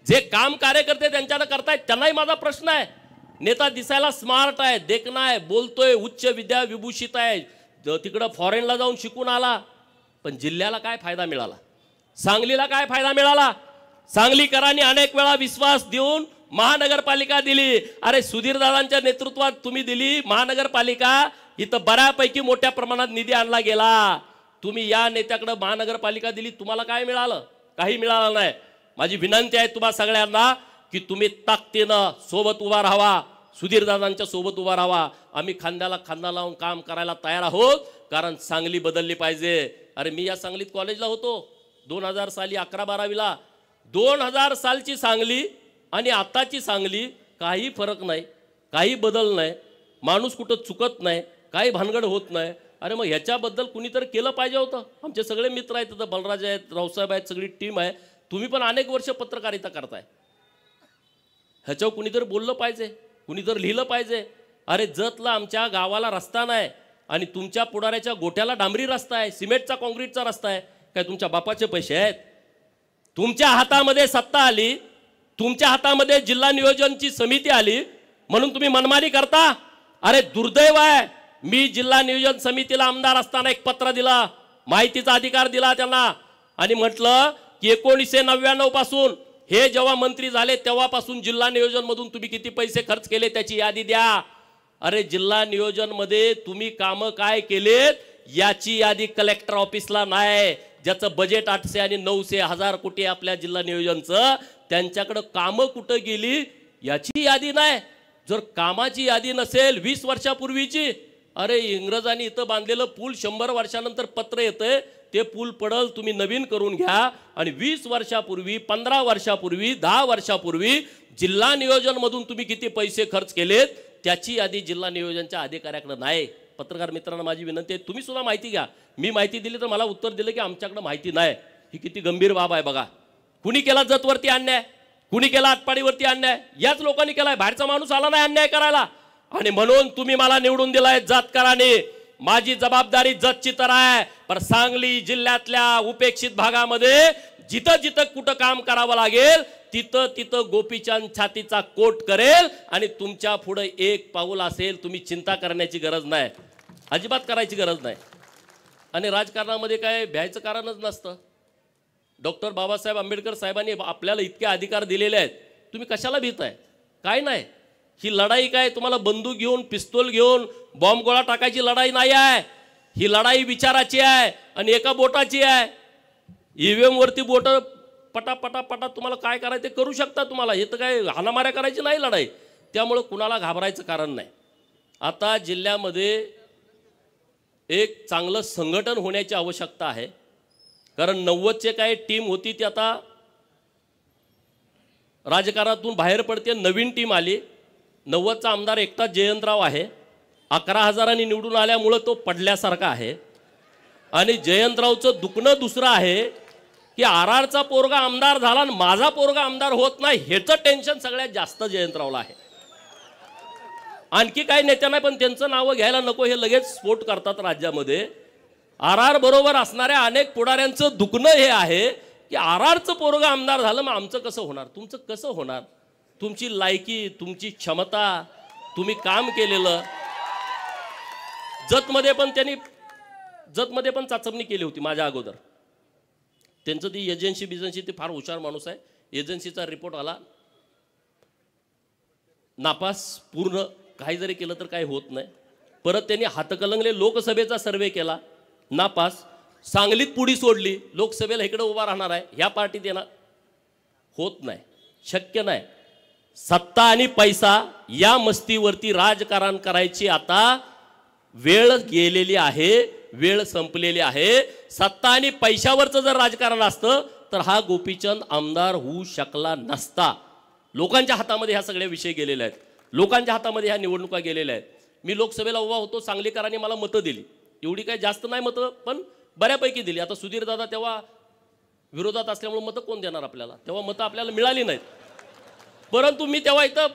जे काम कार्यकर्ते त्यांच्यानं करतायत त्यांनाही माझा प्रश्न आहे. नेता दिसायला स्मार्ट आहे, देखणा आहे, बोलतोय, उच्च विद्या विभूषित आहे, तिकडं फॉरेनला जाऊन शिकून आला, पण जिल्ह्याला काय फायदा मिळाला? सांगलीला काय फायदा मिळाला? सांगलीकरांनी अनेक वेळा विश्वास देऊन महानगरपालिका दिली. अरे सुधीरदादांच्या नेतृत्वात तुम्ही दिली महानगरपालिका. इथं बऱ्यापैकी मोठ्या प्रमाणात निधी आणला गेला. तुम्ही या नेत्याकडे महानगरपालिका दिली, तुम्हाला काय मिळालं? काही मिळालं नाही. माझी विनंती आहे तुम्हा सगळ्यांना की तुम्ही ताकदीनं सोबत उभा राहावा, सुधीरदादांच्या सोबत उभा राहावा. आम्ही खांद्याला खांदा लावून काम करायला तयार आहोत, कारण सांगली बदलली पाहिजे. अरे मी या सांगलीत कॉलेजला होतो 2000 साली 11-12वीला. 2000 सालची सांगली आणि आताची सांगली काही फरक नाही, काही बदल नाही. माणूस कुठं चुकत नाही, काही भानगड होत नाही. अरे मग ह्याच्याबद्दल कुणीतरी केलं पाहिजे होतं. आमचे सगळे मित्र आहेत, तिथं बलराज आहेत, रावसाहेब आहेत, सगळी टीम आहे. तुम्ही पण अनेक वर्ष पत्रकारिता करताय. ह्याच्यावर कुणीतरी बोललं पाहिजे, कुणीतरी लिहिलं पाहिजे. अरे जतला आमच्या गावाला रस्ता नाही आणि तुमच्या पुढाऱ्याच्या गोट्याला डांबरी रस्ता आहे, सिमेंटचा कॉन्क्रीटचा रस्ता आहे. काय तुमच्या बापाचे पैसे आहेत? तुमच्या हातामध्ये सत्ता आली, तुमच्या हातामध्ये जिल्हा नियोजनची समिती आली म्हणून तुम्ही मनमानी करता. अरे दुर्दैव आहे. मी जिल्हा नियोजन समितीला आमदार असताना एक पत्र दिला, माहितीचा अधिकार दिला त्यांना आणि म्हटलं की 1999 पासून हे जेव्हा मंत्री झाले तेव्हापासून जिल्हा नियोजन मधून तुम्ही किती पैसे खर्च केले त्याची यादी द्या. अरे जिल्हा नियोजन मध्ये तुम्ही कामं काय केलेत याची यादी कलेक्टर ऑफिसला नाही. ज्याचं बजेट 800 आणि 900 हजार कोटी आपल्या जिल्हा नियोजनचं, त्यांच्याकडे कामं कुठं गेली याची यादी नाही. जर कामाची यादी नसेल 20 वर्षापूर्वीची, अरे इंग्रजांनी इथं बांधलेलं पूल 100 वर्षानंतर पत्र येतंय, ते पूल पडल, तुम्ही नवीन करून घ्या. आणि 20 वर्षापूर्वी, 15 वर्षापूर्वी, 10 वर्षापूर्वी जिल्हा नियोजन मधून तुम्ही किती पैसे खर्च केलेत त्याची यादी जिल्हा नियोजनच्या अधिकाऱ्याकडे नाही. पत्रकार मित्रांना माझी विनंती आहे, तुम्ही सुद्धा माहिती घ्या. मी माहिती दिली तर मला उत्तर दिलं की आमच्याकडे माहिती नाही. ही किती गंभीर बाब आहे बघा. कुणी केला जतवरती अन्याय, कुणी केला आटपाडीवरती अन्याय? याच लोकांनी केलाय. बाहेरचा माणूस आला नाही अन्याय करायला. आणि म्हणून तुम्ही मला निवडून दिलाय जातकरांनी. माझी जबाबदारी जतची तर आहे, पण सांगली जिल्ह्यातल्या उपेक्षित भागामध्ये जिथं जिथं कुठं काम करावं लागेल तिथं तिथं गोपीचंद छातीचा कोट करेल. आणि तुमच्या पुढे एक पाऊल असेल, तुम्ही चिंता करण्याची गरज नाही, अजिबात करायची गरज नाही. आणि राजकारणामध्ये काय भ्यायचं कारणच नसतं. डॉक्टर बाबासाहेब आंबेडकर साहेबांनी आपल्याला इतके अधिकार दिलेले आहेत, तुम्ही कशाला भीताय? काय नाही. ही लढाई काय तुम्हाला बंदूक घेऊन, पिस्तूल घेऊन बॉम्ब गोळा टाकायची लढाई नाही आहे. ही लढाई विचाराची आहे आणि एका बोटाची आहे. ईव्हीएम वरती बोट पटा पटा पटा तुम्हाला काय करायचं ते करू शकता. तुम्हाला हे तर काय हाणामाऱ्या करायची नाही लढाई. त्यामुळे कुणाला घाबरायचं कारण नाही. आता जिल्ह्यामध्ये एक चांगलं संघटन होण्याची आवश्यकता आहे. कारण 90चे काय टीम होती ती आता राजकारणातून बाहेर पडते, नवीन टीम आली. 90चा आमदार एकटाच जयंतराव आहे. 11,000 निवडून आल्यामुळं तो पडल्यासारखा आहे. आणि जयंतरावचं दुखणं दुसरं आहे की आरआरचा पोरगा आमदार झाला आणि माझा पोरगा आमदार होत नाही, ह्याचं टेन्शन सगळ्यात जास्त जयंतरावला आहे. आणखी काही नेत्यांना पण त्यांचं नावं घ्यायला नको, हे लगेच स्फोट करतात राज्यामध्ये. आरआर बरोबर असणाऱ्या अनेक पुढाऱ्यांचं दुखणं हे आहे की आरआरचं पोरगं आमदार झालं, मग आमचं कसं होणार, तुमचं कसं होणार? तुमची लायकी, तुमची क्षमता, तुम्ही काम केलेलं. जतमध्ये पण चाचपणी केली होती माझ्या अगोदर. त्यांचं ती एजन्सी ते फार हुशार माणूस आहे. एजन्सीचा रिपोर्ट आला नापास पूर्ण. काही जरी केलं तर काही होत नाही. परत त्यांनी हातकलंगले लोकसभेचा सर्वे केला, नापास. सांगलीत पुढी सोडली, लोकसभेला इकडे उभा राहणार आहे, ह्या पार्टीत येणार, होत नाही, शक्य नाही. सत्ता आणि पैसा या मस्तीवरती राजकारण करायची आता वेळ गेलेली आहे, वेळ संपलेली आहे. सत्ता आणि पैशावरचं जर राजकारण असतं तर हा गोपीचंद आमदार होऊ शकला नसता. लोकांच्या हातामध्ये ह्या सगळे विषय गेलेले आहेत, लोकांच्या हातामध्ये ह्या निवडणुका गेलेल्या आहेत. मी लोकसभेला उभा होतो, सांगलीकरांनी मला मतं दिली. एवढी काही जास्त नाही मतं, पण बऱ्यापैकी दिली. आता सुधीरदादा तेव्हा विरोधात असल्यामुळे मतं कोण देणार आपल्याला? तेव्हा मतं आपल्याला मिळाली नाहीत. परंतु मी तेव्हा इथं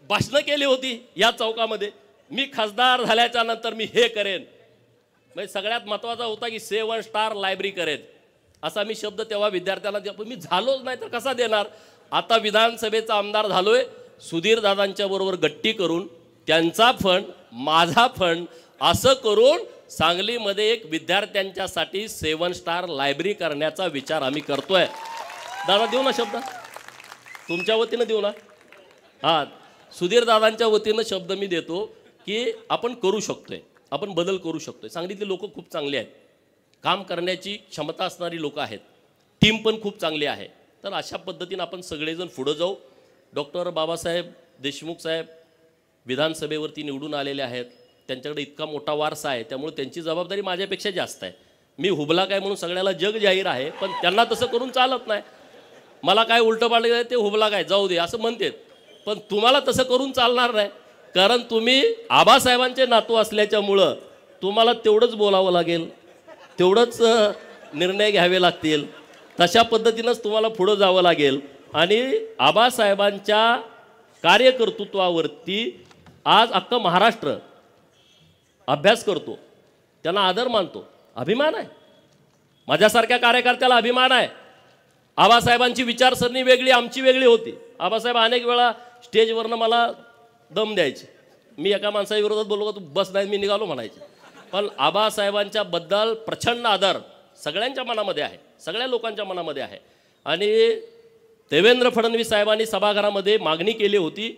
भाषणं केली होती या चौकामध्ये. मी खासदार झाल्याच्या नंतर मी हे करेन, म्हणजे सगळ्यात महत्त्वाचा होता की 7 स्टार लायब्ररी करेन, असा मी शब्द तेव्हा विद्यार्थ्यांना दिला. पण मी झालोच नाही तर कसा देणार? आता विधानसभेचा आमदार झालोय, सुधीरदादांच्या बरोबर गट्टी करून त्यांचा फंड, माझा फंड असं करून सांगलीमध्ये एक विद्यार्थ्यांच्यासाठी 7 स्टार लायब्ररी करण्याचा विचार आम्ही करतोय. दादा देऊ ना शब्द, तुमच्या वतीनं देऊ ना? हां, सुधीर दादांच्या वतीनं शब्द मी देतो की आपण करू शकतोय, आपण बदल करू शकतोय. सांगलीतले लोक खूप चांगले आहेत, काम करण्याची क्षमता असणारी लोक आहेत, टीम पण खूप चांगली आहे. तर अशा पद्धतीनं आपण सगळेजण पुढं जाऊ. डॉक्टर बाबासाहेब देशमुख साहेब विधानसभेवरती निवडून आलेले आहेत, त्यांच्याकडे इतका मोठा वारसा आहे, त्यामुळे त्यांची जबाबदारी माझ्यापेक्षा जास्त आहे. मी हुबला काय म्हणून सगळ्याला जग जाहीर आहे, पण त्यांना तसं करून चालत नाही. मला काय उलटं पालटं ते हुबला काय जाऊ दे असं म्हणतात, पण तुम्हाला तसं करून चालणार नाही. कारण तुम्ही आबासाहेबांचे नातू असल्याच्यामुळं तुम्हाला तेवढंच बोलावं लागेल, तेवढंच निर्णय घ्यावे लागतील, तशा पद्धतीनंच तुम्हाला पुढं जावं लागेल. आणि आबासाहेबांच्या कार्यकर्तृत्वावरती आज अख्खं महाराष्ट्र अभ्यास करतो, त्यांना आदर मानतो, अभिमान आहे. माझ्यासारख्या कार्यकर्त्याला अभिमान आहे. आबासाहेबांची विचारसरणी वेगळी, आमची वेगळी होती. आबासाहेब अनेक वेळा स्टेजवरनं मला दम द्यायचे. मी एका माणसाविरोधात बोललो का तू बस नाही मी निघालो म्हणायचे. पण आबासाहेबांच्या बद्दल प्रचंड आदर सगळ्यांच्या मनामध्ये आहे, सगळ्या लोकांच्या मनामध्ये आहे. आणि देवेंद्र फडणवीस साहेबांनी सभागृहामध्ये मागणी केली होती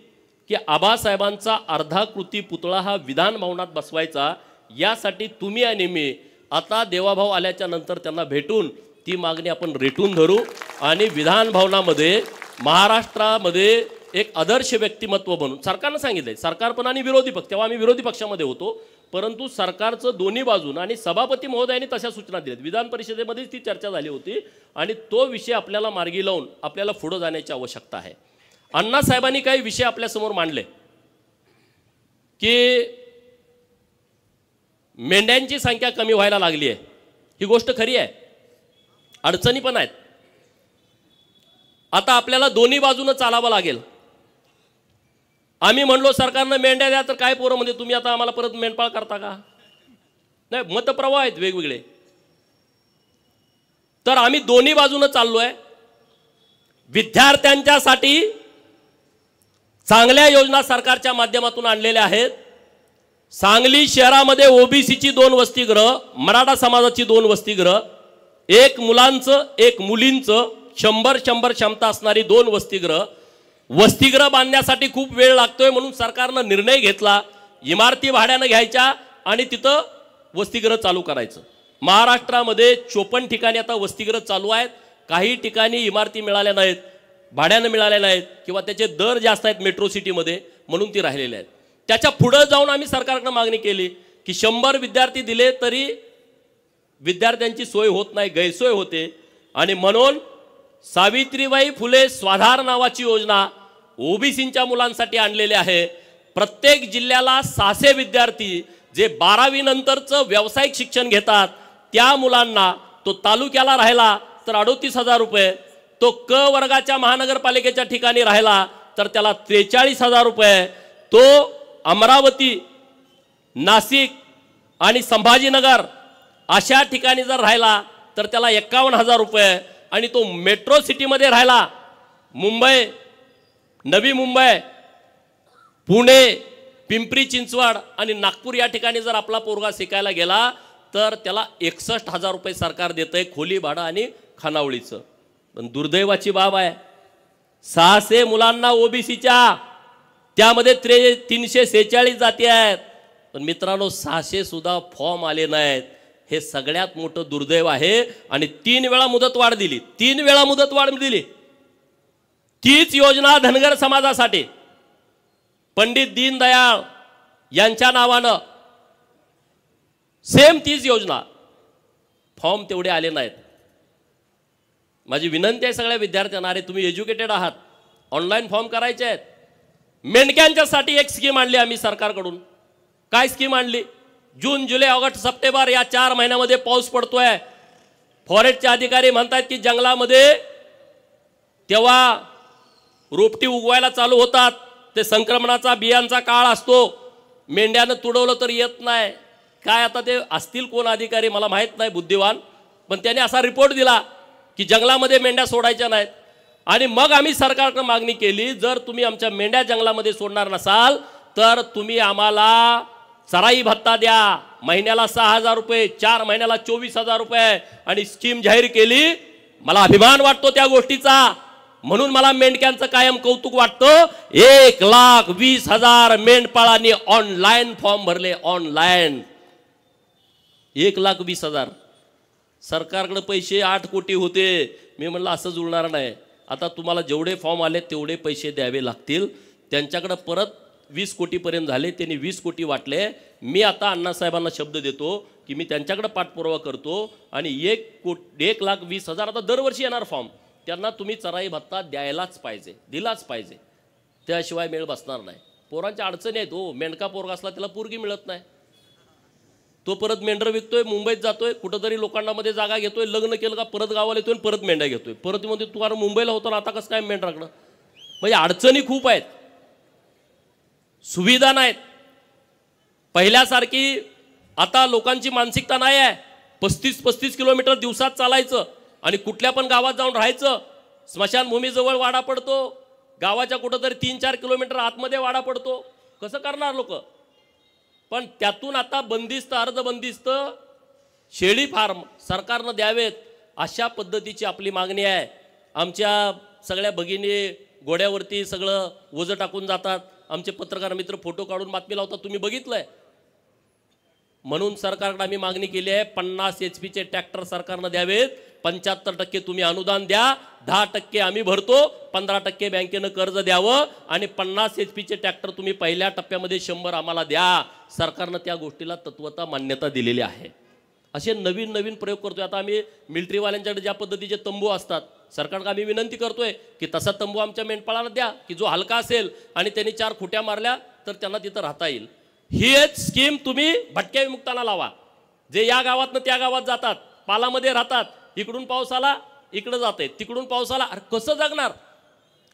की आबासाहेबांचा अर्धाकृती पुतळा हा विधान भवनात बसवायचा. यासाठी तुम्ही आणि मी आता देवाभाऊ आल्याच्या नंतर त्यांना भेटून ती मागणी आपण रेटून धरू आणि विधान भवनामध्ये महाराष्ट्रामध्ये एक आदर्श व्यक्तिमत्व बनून, सरकारनं सांगितलंय, सरकार पण आणि विरोधी पक्ष, तेव्हा आम्ही विरोधी पक्षामध्ये होतो, परंतु सरकारचं दोन्ही बाजून आणि सभापती महोदयांनी तशा सूचना दिल्यात. विधान परिषदेमध्येच ती चर्चा झाली होती आणि तो विषय आपल्याला मार्गी लावून आपल्याला पुढे जाण्याची आवश्यकता आहे. अण्णासाहेबांनी काही विषय आपल्यासमोर मांडले की मेंढ्यांची संख्या कमी व्हायला लागली आहे. ही गोष्ट खरी आहे, अडचणी पण आहेत. आता आपल्याला दोन्ही बाजूनं चालावं लागेल. आम्ही म्हणलो सरकारनं मेंढ्या द्या, तर काय पोरं म्हणजे तुम्ही आता आम्हाला परत मेंढपाळ करता का? नाही, मतप्रवाह आहेत वेगवेगळे. तर आम्ही दोन्ही बाजूनं चाललोय. विद्यार्थ्यांच्यासाठी चांगल्या योजना सरकारच्या माध्यमातून आणलेल्या आहेत. सांगली शहरामध्ये ओबीसीची 2 वसतिगृह, मराठा समाजाची 2 वसतिगृह, एक मुलांचं एक मुलींचं 100 क्षमता असणारी 2 वसतिगृह. वसतिगृह बांधण्यासाठी खूप वेळ लागतोय म्हणून सरकारनं निर्णय घेतला इमारती भाड्यानं घ्यायच्या आणि तिथं वसतिगृह चालू करायचं. महाराष्ट्रामध्ये 54 ठिकाणी आता वसतिगृह चालू आहेत. काही ठिकाणी इमारती मिळाल्या नाहीत, भाड्यानं मिळाल्या नाहीत किंवा त्याचे दर जास्त आहेत मेट्रो सिटीमध्ये, म्हणून ती राहिलेले आहेत. त्याच्या पुढे जाऊन आम्ही सरकारकडे मागणी केली की 100 विद्यार्थी दिले तरी विद्यार्थ्यांची सोय होत नाही, गैरसोय होते. आणि म्हणून सावित्रीबाई फुले स्वाधार नावाची योजना ओबीसींच्या मुलांसाठी आणलेली आहे. प्रत्येक जिल्ह्याला 600 विद्यार्थी जे 12वी नंतरचं व्यावसायिक शिक्षण घेतात त्या मुलांना, तो तालुक्याला राहिला तर 38,000 रुपये, तो क वर्गाच्या महानगरपालिकेच्या ठिकाणी राहिला तर त्याला 43,000 रुपये, तो अमरावती, नाशिक आणि संभाजीनगर अशा ठिकाणी जर राहिला तर त्याला 51,000 रुपये, आणि तो मेट्रो सिटीमध्ये राहिला, मुंबई, नवी मुंबई, पुणे, पिंपरी चिंचवड आणि नागपूर या ठिकाणी जर आपला पोरगा शिकायला गेला तर त्याला 61,000 रुपये सरकार देतंय खोली भाडं आणि खानावळीचं. पण दुर्दैवाची बाब आहे, 600 मुलांना ओबीसीच्या, त्यामध्ये 346 जाती आहेत. पण मित्रांनो 600 सुद्धा फॉर्म आले नाहीत. हे सगळ्यात मोठं दुर्दैव आहे. आणि 3 वेळा मुदतवाढ दिली, 3 वेळा मुदतवाढ दिली. तीच योजना धनगर समाजासाठी पंडित दीनदयाळ यांच्या नावानं सेम तीच योजना, फॉर्म तेवढे आले नाहीत. माझी विनंती आहे सगळ्या विद्यार्थ्यांना, अरे तुम्ही एज्युकेटेड आहात, ऑनलाईन फॉर्म करायचे आहेत. मेंढक्यांच्यासाठी एक स्कीम आणली आम्ही सरकारकडून. काय स्कीम आणली? जून, जुलै, ऑगस्ट, सप्टेंबर या 4 महिन्यामध्ये पाऊस पडतोय. फॉरेस्टचे अधिकारी म्हणतात की जंगलामध्ये तेव्हा रोपटी उगवायला चालू होतात, ते संक्रमणाचा बियांचा काळ असतो, मेंढ्यानं तुडवलं तर येत नाही. काय आता ते असतील कोण अधिकारी मला माहीत नाही, बुद्धिवान, पण त्याने असा रिपोर्ट दिला की जंगलामध्ये मेंढ्या सोडायच्या नाहीत. आणि मग आम्ही सरकारकडे मागणी केली, जर तुम्ही आमच्या मेंढ्या जंगलामध्ये सोडणार नसाल तर तुम्ही आम्हाला चराई भत्ता द्या, महिन्याला 6,000 रुपये, 4 महिन्याला 24,000 रुपये, आणि स्कीम जाहीर केली. मला अभिमान वाटतो त्या गोष्टीचा. म्हणून मला मेंढक्यांचं कायम कौतुक वाटतं. 1,20,000 मेंढपाळांनी ऑनलाईन फॉर्म भरले. ऑनलाईन 1,20,000. सरकारकडे पैसे 8 कोटी होते. मी म्हणलं असं जुळणार नाही. आता तुम्हाला जेवढे फॉर्म आले तेवढे पैसे द्यावे लागतील. त्यांच्याकडे परत 20 कोटीपर्यंत झाले. त्यांनी 20 कोटी वाटले. मी आता अण्णासाहेबांना शब्द देतो की मी त्यांच्याकडे पाठपुरावा करतो आणि 1,20,000 आता दरवर्षी येणार फॉर्म. त्यांना तुम्ही चराई भत्ता द्यायलाच पाहिजे, दिलाच पाहिजे. त्याशिवाय मेळ बसणार नाही. पोरांच्या अडचणी आहेत हो. मेंढका पोरगा असला त्याला पोरगी मिळत नाही. तो परत मेंढर विकतोय, मुंबईत जातोय, कुठंतरी लोकांमध्ये जागा घेतोय, लग्न केलं का परत गावाला येतोय, परत मेंढ्या घेतोय. परत मध्ये तू अरे मुंबईला होता ना, आता कसं काय मेंढराकडं. म्हणजे अडचणी खूप आहेत, सुविधा नाहीत. पहिल्यासारखी आता लोकांची मानसिकता नाही आहे. 35-35 किलोमीटर दिवसात चालायचं आणि कुठल्या पण गावात जाऊन राहायचं. स्मशानभूमीजवळ वाडा पडतो, गावाच्या कुठंतरी 3-4 किलोमीटर आतमध्ये वाडा पडतो. कसं करणार लोक. पण त्यातून आता बंदिस्त, अर्धबंदिस्त शेळी फार्म सरकारनं द्यावेत अशा पद्धतीची आपली मागणी आहे. आमच्या सगळ्या भगिनी घोड्यावरती सगळं ओझं टाकून जातात. आमचे पत्रकार मित्र फोटो काढून बातमी लावतात, तुम्ही बघितलंय. म्हणून सरकारकडे आम्ही मागणी केली आहे 50 HP ट्रॅक्टर सरकारनं द्यावेत. 75% तुम्ही अनुदान द्या, 10% आम्ही भरतो, 15% बँकेनं कर्ज द्यावं आणि 50 HP ट्रॅक्टर तुम्ही पहिल्या टप्प्यामध्ये 100 आम्हाला द्या. सरकारनं त्या गोष्टीला तत्वता मान्यता दिलेली आहे. असे नवीन नवीन प्रयोग करतोय. आता आम्ही मिलिटरीवाल्यांच्याकडे ज्या पद्धतीचे तंबू असतात, सरकारला आम्ही विनंती करतोय की तसा तंबू आमच्या मेंढपाळांना द्या की जो हलका असेल आणि त्यांनी 4 खुट्या मारल्या तर त्यांना तिथं राहता येईल. ही एक स्कीम तुम्ही भटक्या विमुक्तांना लावा. जे या गावातनं त्या गावात जातात, पालामध्ये राहतात, इकडून पाऊस आला इकडं जाते, तिकडून पाऊस आला, अरे कसं जगणार,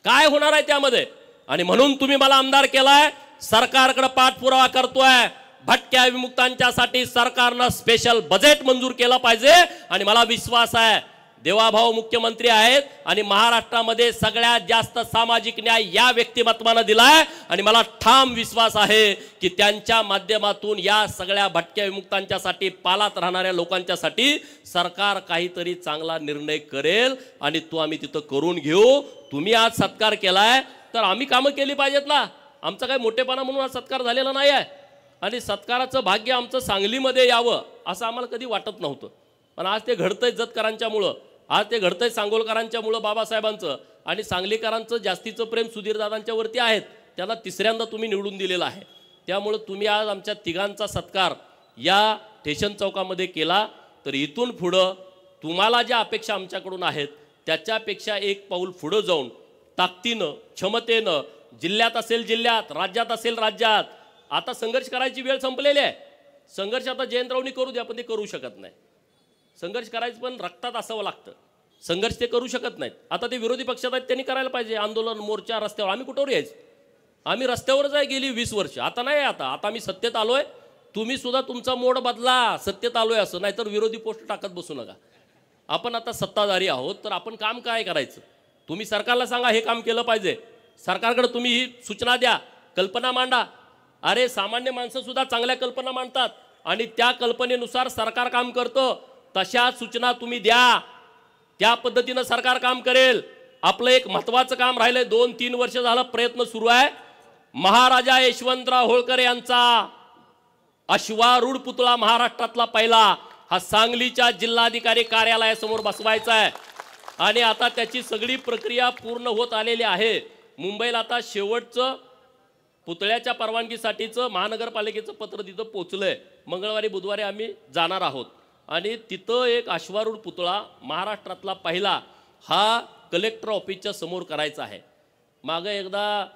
काय होणार आहे त्यामध्ये. आणि म्हणून तुम्ही मला आमदार केलाय, सरकारकडे पाठपुरावा करतोय. भटक्या विमुक्तांच्यासाठी सरकारनं स्पेशल बजेट मंजूर केलं पाहिजे. आणि मला विश्वास आहे देवाभाऊ मुख्यमंत्री आहेत आणि महाराष्ट्रामध्ये सगळ्यात जास्त सामाजिक न्याय या व्यक्तिमत्वानं दिलाय. आणि मला ठाम विश्वास आहे की त्यांच्या माध्यमातून या सगळ्या भटक्या विमुक्तांच्यासाठी, पालात राहणाऱ्या लोकांच्यासाठी सरकार काहीतरी चांगला निर्णय करेल आणि तो आम्ही तिथं करून घेऊ. तुम्ही आज सत्कार केलाय तर आम्ही कामं केली पाहिजेत ना. आमचा काही मोठेपणा म्हणून आज सत्कार झालेला नाही आहे. आणि सत्काराचं भाग्य आमचं सांगलीमध्ये यावं असं आम्हाला कधी वाटत नव्हतं. पण आज ते घडतंय जतकरांच्यामुळं, आज ते घडतंय सांगोलकरांच्यामुळं, बाबासाहेबांचं. आणि सांगलीकरांचं जास्तीचं प्रेम सुधीरदादांच्या वरती आहेत. त्यांना तिसऱ्यांदा तुम्ही निवडून दिलेलं आहे. त्यामुळं तुम्ही आज आमच्या तिघांचा सत्कार या स्टेशन चौकामध्ये केला. तर इथून पुढं तुम्हाला ज्या अपेक्षा आमच्याकडून आहेत त्याच्यापेक्षा एक पाऊल पुढं जाऊन ताकदीनं, क्षमतेनं, जिल्ह्यात असेल जिल्ह्यात, राज्यात असेल राज्यात. आता संघर्ष करायची वेळ संपलेली आहे. संघर्ष आता जयंतरावनी करू द्या, पण ते करू शकत नाही. संघर्ष करायचं पण रक्तात असावं लागतं. संघर्ष ते करू शकत नाहीत. आता ते विरोधी पक्षात आहेत, त्यांनी करायला पाहिजे आंदोलन, मोर्चा, रस्त्यावर. आम्ही कुठवर यायचं, आम्ही रस्त्यावरच आहे गेली 20 वर्ष. आता नाही, आता आम्ही सत्तेत आलोय. तुम्ही सुद्धा तुमचा मोड बदला, सत्तेत आलोय असं. नाहीतर विरोधी पोस्ट टाकत बसू नका. आपण आता सत्ताधारी आहोत तर आपण काम काय करायचं. तुम्ही सरकारला सांगा हे काम केलं पाहिजे. सरकारकडे तुम्ही ही सूचना द्या, कल्पना मांडा. अरे सामान्य माणसं सुद्धा चांगल्या कल्पना मांडतात आणि त्या कल्पनेनुसार सरकार काम करतं. तशा सूचना तुम्ही द्या, त्या पद्धतीनं सरकार काम करेल. आपलं एक महत्त्वाचं काम राहिलंय. 2-3 वर्ष झालं प्रयत्न सुरू आहे. महाराजा यशवंतराव होळकर यांचा अश्वारूढ पुतळा महाराष्ट्रातला पहिला हा सांगलीच्या जिल्हाधिकारी कार्यालयासमोर बसवायचा आहे. आणि आता त्याची सगळी प्रक्रिया पूर्ण होत आलेली आहे. मुंबईला आता शेवटचं पुतळ्याच्या परवानगीसाठीचं महानगरपालिकेचं पत्र तिथं पोचलंय. मंगळवारी बुधवारी आम्ही जाणार आहोत आणि तिथं एक अश्वारूढ पुतळा महाराष्ट्रातला पहिला हा कलेक्टर ऑफिसच्या समोर करायचा आहे. मागं एकदा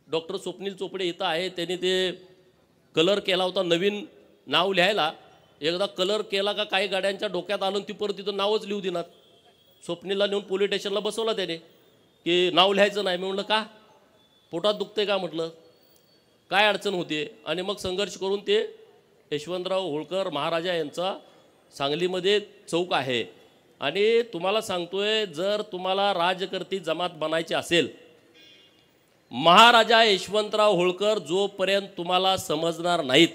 डॉक्टर स्वप्नील चोपडे इथं आहे, त्यांनी ते कलर केला होता नवीन नाव लिहायला. एकदा कलर केला का काही गाड्यांच्या डोक्यात आलं ती परत तिथं नावच लिहू देणार. स्वप्नीलला नेऊन पोलीस स्टेशनला बसवलं त्याने की नाव लिहायचं नाही. मी म्हटलं का, पोटात दुखते का म्हटलं, काय अडचण होते. आणि मग संघर्ष करून ते यशवंतराव होळकर महाराजा यांचा सांगलीमध्ये चौक आहे. आणि तुम्हाला सांगतोय, जर तुम्हाला राजकर्ती जमात बनायची असेल, महाराजा यशवंतराव होळकर जोपर्यंत तुम्हाला समजणार नाहीत,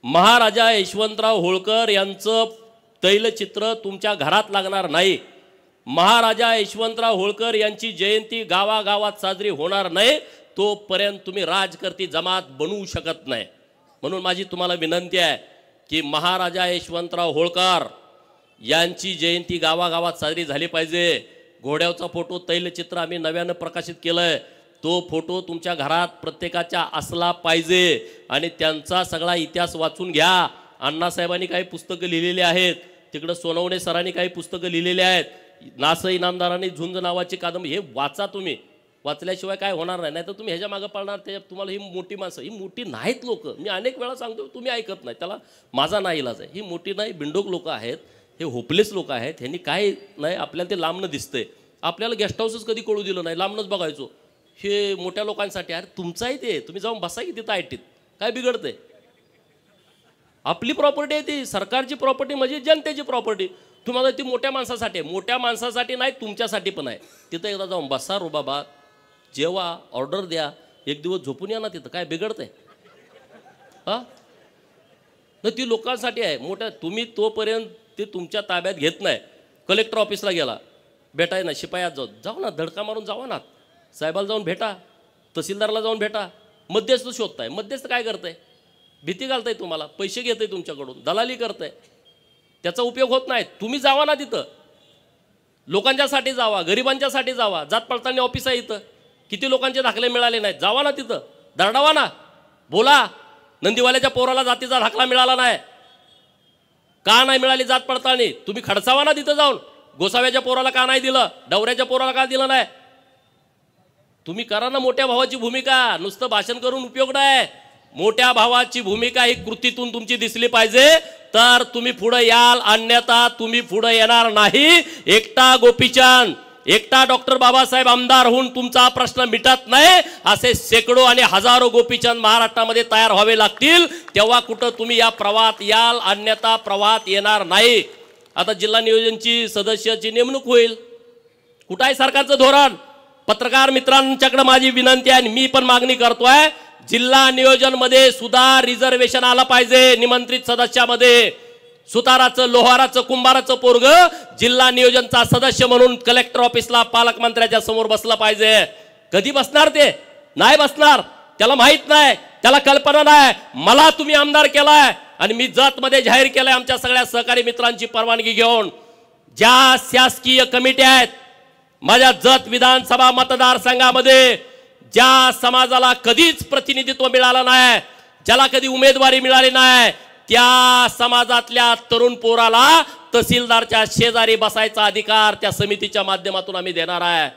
महाराजा यशवंतराव होळकर यांचं तैलचित्र तुमच्या घरात लागणार नाही, महाराजा यशवंतराव होळकर यांची जयंती गावागावात साजरी होणार नाही तोपर्यंत तुम्ही राजकर्ती जमात बनवू शकत नाही. म्हणून माझी तुम्हाला विनंती आहे की महाराजा यशवंतराव होळकर यांची जयंती गावागावात साजरी झाली पाहिजे. घोड्याचा फोटो तैलचित्र आम्ही नव्यानं प्रकाशित केलंय. तो फोटो तुमच्या घरात प्रत्येकाच्या असला पाहिजे आणि त्यांचा सगळा इतिहास वाचून घ्या. अण्णासाहेबांनी काही पुस्तकं लिहिलेली आहेत, तिकडं सोनवणे सरांनी काही पुस्तकं लिहिलेली आहेत, नास इनामदारांनी झुंज नावाची कादंबरी, हे वाचा तुम्ही. वाचल्याशिवाय काय होणार नाही. नाही तर तुम्ही ह्याच्या मागं पडणार. ते तुम्हाला ही मोठी माणसं, ही मोठी नाहीत लोक. मी अनेक वेळा सांगतो, तुम्ही ऐकत नाही. त्याला माझा नाही इलाज आहे. ही मोठी नाही, बिंडोक लोक आहेत, हे होपलेस लोक आहेत. ह्यांनी काय नाही, आपल्याला ते लांबनं दिसतंय. आपल्याला गेस्ट हाऊसच कधी कळू दिलं नाही, लांबनंच बघायचो. हे मोठ्या लोकांसाठी अरे तुमचं ते, तुम्ही जाऊन बसा की तिथं आयटीत, काय बिघडतंय. आपली प्रॉपर्टी आहे ती, सरकारची प्रॉपर्टी म्हणजे जनतेची प्रॉपर्टी. तुम्हाला ती मोठ्या माणसासाठी आहे, मोठ्या माणसासाठी नाही तुमच्यासाठी पण आहे. तिथं एकदा जाऊन बसा रो बाबा, जेवा, ऑर्डर द्या, एक दिवस झोपून या ना, तिथं काय बिघडतंय. हां न ती लोकांसाठी आहे मोठ्या. तुम्ही तोपर्यंत ते तुमच्या ताब्यात घेत नाही. कलेक्टर ऑफिसला गेला, भेटाय ना, शिपायात जाऊ ना, धडका मारून जावा ना, साहेबाला जाऊन भेटा, तहसीलदारला जाऊन भेटा. मध्यस्थ शोधताय, मध्यस्थ काय करताय, भीती घालताय तुम्हाला, पैसे घेताय तुमच्याकडून, दलाली करताय, त्याचा उपयोग होत नाही. तुम्ही जावा ना तिथं, लोकांच्यासाठी जावा, गरिबांच्यासाठी जावा. जात पडताळणी ऑफिस आहे इथं, किती लोकांचे दाखले मिळाले नाहीत, जावा ना तिथं, दरडावा ना, बोला. नंदीवाल्याच्या पोराला जातीचा दाखला मिळाला नाही, का नाही मिळाली जात पडताळणी, तुम्ही खडसावा ना तिथं जाऊन. गोसाव्याच्या पोराला का नाही दिलं, डवऱ्याच्या पोराला का दिलं नाही. तुम्ही करा ना मोठ्या भावाची भूमिका, नुसतं भाषण करून उपयोग नाही. मोठ्या भावाची भूमिका ही कृतीतून तुमची दिसली पाहिजे, तर तुम्ही पुढे याल, अन्यथा तुम्ही पुढे येणार नाही. एकटा गोपीचंद, एकटा डॉक्टर बाबासाहेब आमदार होऊन तुमचा प्रश्न मिटत नाही. असे शेकडो आणि हजारो गोपीचंद महाराष्ट्रामध्ये तयार व्हावे लागतील, तेव्हा कुठं तुम्ही या प्रवाहात याल, अन्यथा प्रवाहात येणार नाही. आता जिल्हा नियोजनची सदस्याची नेमणूक होईल, कुठं आहे सरकारचं धोरण. पत्रकार मित्रांच्याकडे माझी विनंती आहे, मी पण मागणी करतोय, जिल्हा नियोजन मध्ये सुद्धा रिझर्वेशन आलं पाहिजे. निमंत्रित सदस्यामध्ये सुताराचं, लोहाराचं, कुंभाराचं पोरग जिल्हा नियोजनचा सदस्य म्हणून कलेक्टर ऑफिसला पालकमंत्र्याच्या समोर बसलं पाहिजे. कधी बसणार ते, नाही बसणार. त्याला माहित नाही, त्याला कल्पना नाही. मला तुम्ही आमदार केलाय आणि मी जतमध्ये जाहीर केलंय आमच्या सगळ्या सहकारी मित्रांची परवानगी घेऊन, ज्या शासकीय कमिटी आहेत माझ्या जत विधानसभा मतदारसंघामध्ये, ज्या समाजाला कधीच प्रतिनिधित्व मिळालं नाही, ज्याला कधी उमेदवारी मिळाली नाही, त्या समाजातल्या तरुण पोराला तहसीलदारच्या शेजारी बसायचा अधिकार त्या समितीच्या माध्यमातून आम्ही देणार आहे.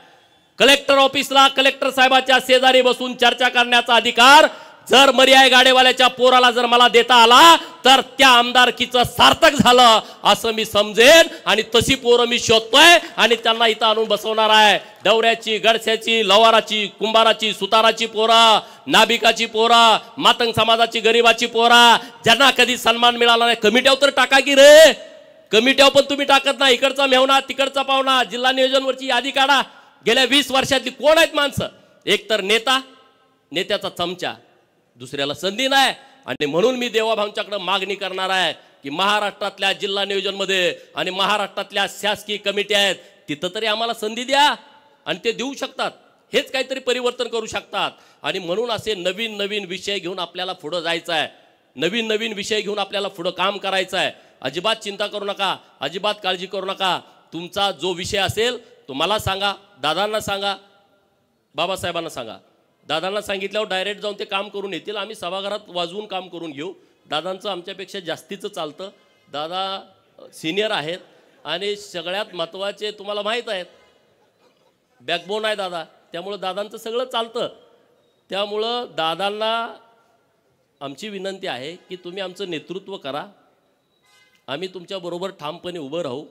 कलेक्टर ऑफिसला कलेक्टर साहेबाच्या शेजारी बसून चर्चा करण्याचा अधिकार जर मर्याय गाडेवाल्याच्या पोराला जर मला देता आला तर त्या आमदारकीचं सार्थक झालं असं मी समजेन. आणि तशी पोरं मी शोधतोय आणि त्यांना इथं आणून बसवणार आहे. डवऱ्याची, गडस्याची, लवाराची, कुंभाराची, सुताराची पोरं, नाभिकाची पोरं, मातंग समाजाची, गरीबाची पोरं, ज्यांना कधी सन्मान मिळाला नाही. कमिट्यावर तर टाका की रे, कमिट्यावर पण तुम्ही टाकत नाही. इकडचा मेहना, तिकडचा पाहुणा, जिल्हा नियोजनवरची यादी काढा. गेल्या 20 वर्षातली कोण आहेत माणसं. एक तर नेता, नेत्याचा चमचा, दुसऱ्याला संधी नाही. आणि म्हणून मी देवाभाऊंच्याकडे मागणी करणार आहे की महाराष्ट्रातल्या जिल्हा नियोजनमध्ये आणि महाराष्ट्रातल्या शासकीय कमिटी आहेत तिथं तरी आम्हाला संधी द्या. आणि ते देऊ शकतात, हेच काहीतरी परिवर्तन करू शकतात. आणि म्हणून असे नवीन नवीन विषय घेऊन आपल्याला पुढं जायचं आहे, नवीन नवीन विषय घेऊन आपल्याला पुढं काम करायचं आहे. अजिबात चिंता करू नका, अजिबात काळजी करू नका. तुमचा जो विषय असेल तो मला सांगा, दादांना सांगा, बाबासाहेबांना सांगा. दादांना सांगितल्यावर डायरेक्ट जाऊन ते काम करून येतील. आम्ही सभागृहात वाजवून काम करून घेऊ. दादांचं आमच्यापेक्षा जास्तीचं चालतं. दादा सिनियर आहेत आणि सगळ्यात महत्त्वाचे तुम्हाला माहीत आहेत, बॅकबोन आहे दादा, त्यामुळं दादांचं सगळं चालतं. त्यामुळं दादांना आमची विनंती आहे की तुम्ही आमचं नेतृत्व करा. आम्ही तुमच्याबरोबर ठामपणे उभं राहू.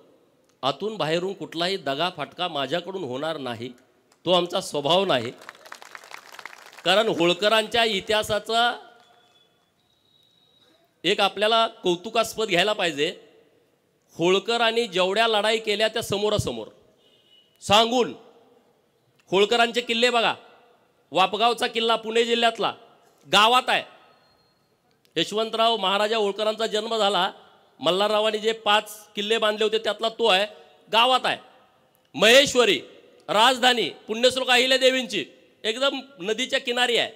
आतून बाहेरून कुठलाही दगा फाटका माझ्याकडून होणार नाही, तो आमचा स्वभाव नाही. कारण होळकरांच्या इतिहासाचा एक आपल्याला कौतुकास्पद घ्यायला पाहिजे. होळकरांनी जेवढ्या लढाई केल्या त्या समोरासमोर सांगून. होळकरांचे किल्ले बघा, वापगावचा किल्ला पुणे जिल्ह्यातला गावात आहे. यशवंतराव महाराजा होळकरांचा जन्म झाला, मल्हाररावांनी जे 5 किल्ले बांधले होते त्यातला तो आहे, गावात आहे. महेश्वरी, राजधानी, पुण्यश्लोक अहिल्यादेवींची एकदम नदीच्या किनारी आहे.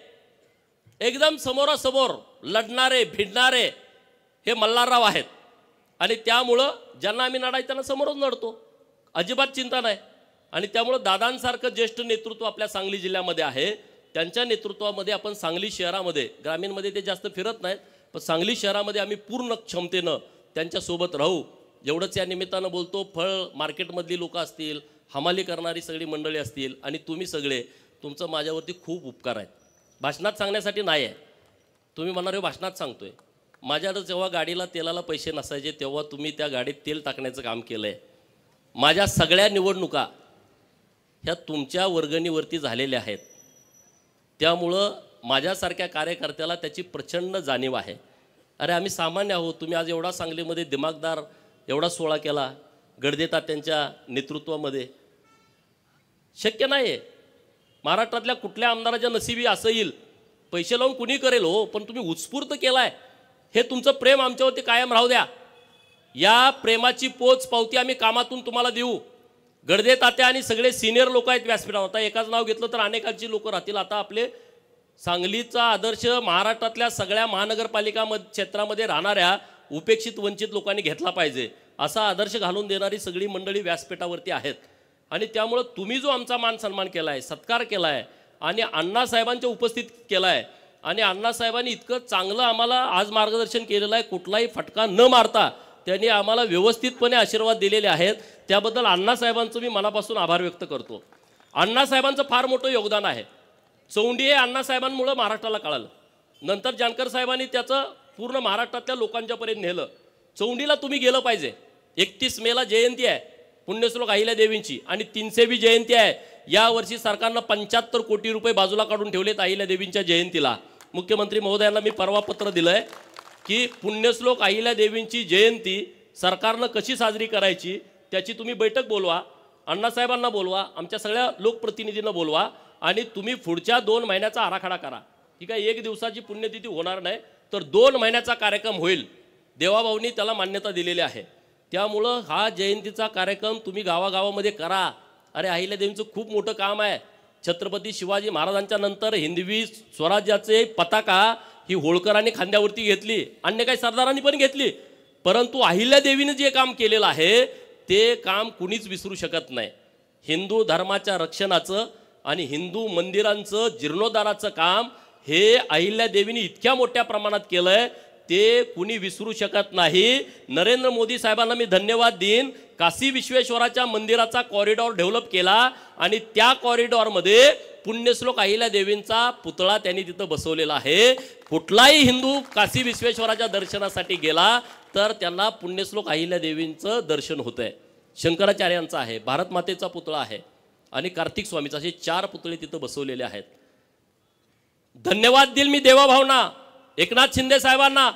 एकदम समोरासमोर लढणारे भिडणारे हे मल्हारराव आहेत. आणि त्यामुळं ज्यांना आम्ही लढायचं त्यांना समोरच लढतो, अजिबात चिंता नाही. आणि त्यामुळं दादांसारखं ज्येष्ठ नेतृत्व आपल्या सांगली जिल्ह्यामध्ये आहे. त्यांच्या नेतृत्वामध्ये आपण सांगली शहरामध्ये, ग्रामीणमध्ये ते जास्त फिरत नाहीत, पण सांगली शहरामध्ये आम्ही पूर्ण क्षमतेनं त्यांच्यासोबत राहू एवढंच या निमित्तानं बोलतो. फळ मार्केटमधली लोक असतील, हमाली करणारी सगळी मंडळी असतील आणि तुम्ही सगळे, तुमचं माझ्यावरती खूप उपकार आहेत. भाषणात सांगण्यासाठी नाही आहे, तुम्ही म्हणारे भाषणात सांगतोय. माझ्याकडे जेव्हा गाडीला तेलाला पैसे नसायचे तेव्हा तुम्ही त्या गाडीत तेल टाकण्याचं काम केलं आहे. माझ्या सगळ्या निवडणुका ह्या तुमच्या वर्गणीवरती झालेल्या आहेत. त्यामुळं माझ्यासारख्या कार्यकर्त्याला त्याची प्रचंड जाणीव आहे. अरे आम्ही सामान्य आहोत. तुम्ही आज एवढा सांगलीमध्ये दिमागदार एवढा सोहळा केला गडदे तात्यांच्या नेतृत्वामध्ये, शक्य नाही आहे. महाराष्ट्रातल्या कुठल्या आमदाराच्या नशिबी असं येईल, पैसे लावून कुणी करेल हो, पण तुम्ही उत्स्फूर्त केलाय. हे तुमचं प्रेम आमच्यावरती कायम राहू द्या. या प्रेमाची पोच पावती आम्ही कामातून तुम्हाला देऊ. गडदे तात्या आणि सगळे सिनियर लोक आहेत व्यासपीठावर. आता एकाच नाव घेतलं तर अनेकांची लोक राहतील. आता आपले सांगलीचा आदर्श महाराष्ट्रातल्या सगळ्या महानगरपालिका क्षेत्रामध्ये राहणाऱ्या उपेक्षित वंचित लोकांनी घेतला पाहिजे, असा आदर्श घालून देणारी सगळी मंडळी व्यासपीठावरती आहेत. आणि त्यामुळं तुम्ही जो आमचा मान सन्मान केला आहे, सत्कार केला आहे आणि अण्णासाहेबांच्या उपस्थितीत केला आहे, आणि अण्णासाहेबांनी इतकं चांगलं आम्हाला आज मार्गदर्शन केलेलं आहे, कुठलाही फटका न मारता त्यांनी आम्हाला व्यवस्थितपणे आशीर्वाद दिलेले आहेत. त्याबद्दल अण्णासाहेबांचं मी मनापासून आभार व्यक्त करतो. अण्णासाहेबांचं फार मोठं योगदान आहे. चौंडी हे अण्णासाहेबांमुळं महाराष्ट्राला कळालं. नंतर जानकर साहेबांनी त्याचं पूर्ण महाराष्ट्रातल्या लोकांच्यापर्यंत नेलं. चौंडीला तुम्ही गेलं पाहिजे. 31 मेला जयंती आहे पुण्यश्लोक अहिल्यादेवींची आणि 300वी जयंती आहे. यावर्षी सरकारनं 75 कोटी रुपये बाजूला काढून ठेवलेत अहिल्यादेवींच्या जयंतीला. मुख्यमंत्री महोदयांना मी परवा पत्र दिलं आहे की पुण्यश्लोक अहिल्यादेवींची जयंती सरकारनं कशी साजरी करायची त्याची तुम्ही बैठक बोलवा, अण्णासाहेबांना बोलवा, आमच्या सगळ्या लोकप्रतिनिधींना बोलवा आणि तुम्ही पुढच्या 2 महिन्याचा आराखडा करा. ठीक आहे, 1 दिवसाची पुण्यतिथी होणार नाही तर 2 महिन्याचा कार्यक्रम होईल. देवाभाऊंनी त्याला मान्यता दिलेली आहे. त्यामुळं हा जयंतीचा कार्यक्रम तुम्ही गावागावामध्ये करा. अरे अहिल्यादेवींचं खूप मोठं काम आहे. छत्रपती शिवाजी महाराजांच्या नंतर हिंदवी स्वराज्याचे पताका ही होळकरांनी खांद्यावरती घेतली, अन्य काही सरदारांनी पण घेतली, परंतु अहिल्यादेवीने जे काम केलेलं आहे ते काम कुणीच विसरू शकत नाही. हिंदू धर्माच्या रक्षणाचं आणि हिंदू मंदिरांचं जीर्णोद्धाराचं काम हे अहिल्यादेवीने इतक्या मोठ्या प्रमाणात केलं आहे, ते कुणी विसरू शकत नाही. नरेंद्र मोदी साहेबांना मी धन्यवाद देईन. काशी विश्वेश्वराच्या मंदिराचा कॉरिडॉर डेव्हलप केला आणि त्या कॉरिडॉरमध्ये पुण्यश्लोक अहिल्यादेवींचा पुतळा त्यांनी तिथं बसवलेला आहे. कुठलाही हिंदू काशी विश्वेश्वराच्या दर्शनासाठी गेला तर त्यांना पुण्यश्लोक अहिल्यादेवींचं दर्शन होतं आहे. शंकराचार्यांचा आहे, भारत मातेचा पुतळा आहे आणि कार्तिक स्वामीचा, असे 4 पुतळे तिथं बसवलेले आहेत. धन्यवाद देईल मी देवाभावना, एकनाथ शिंदे साहेबांना.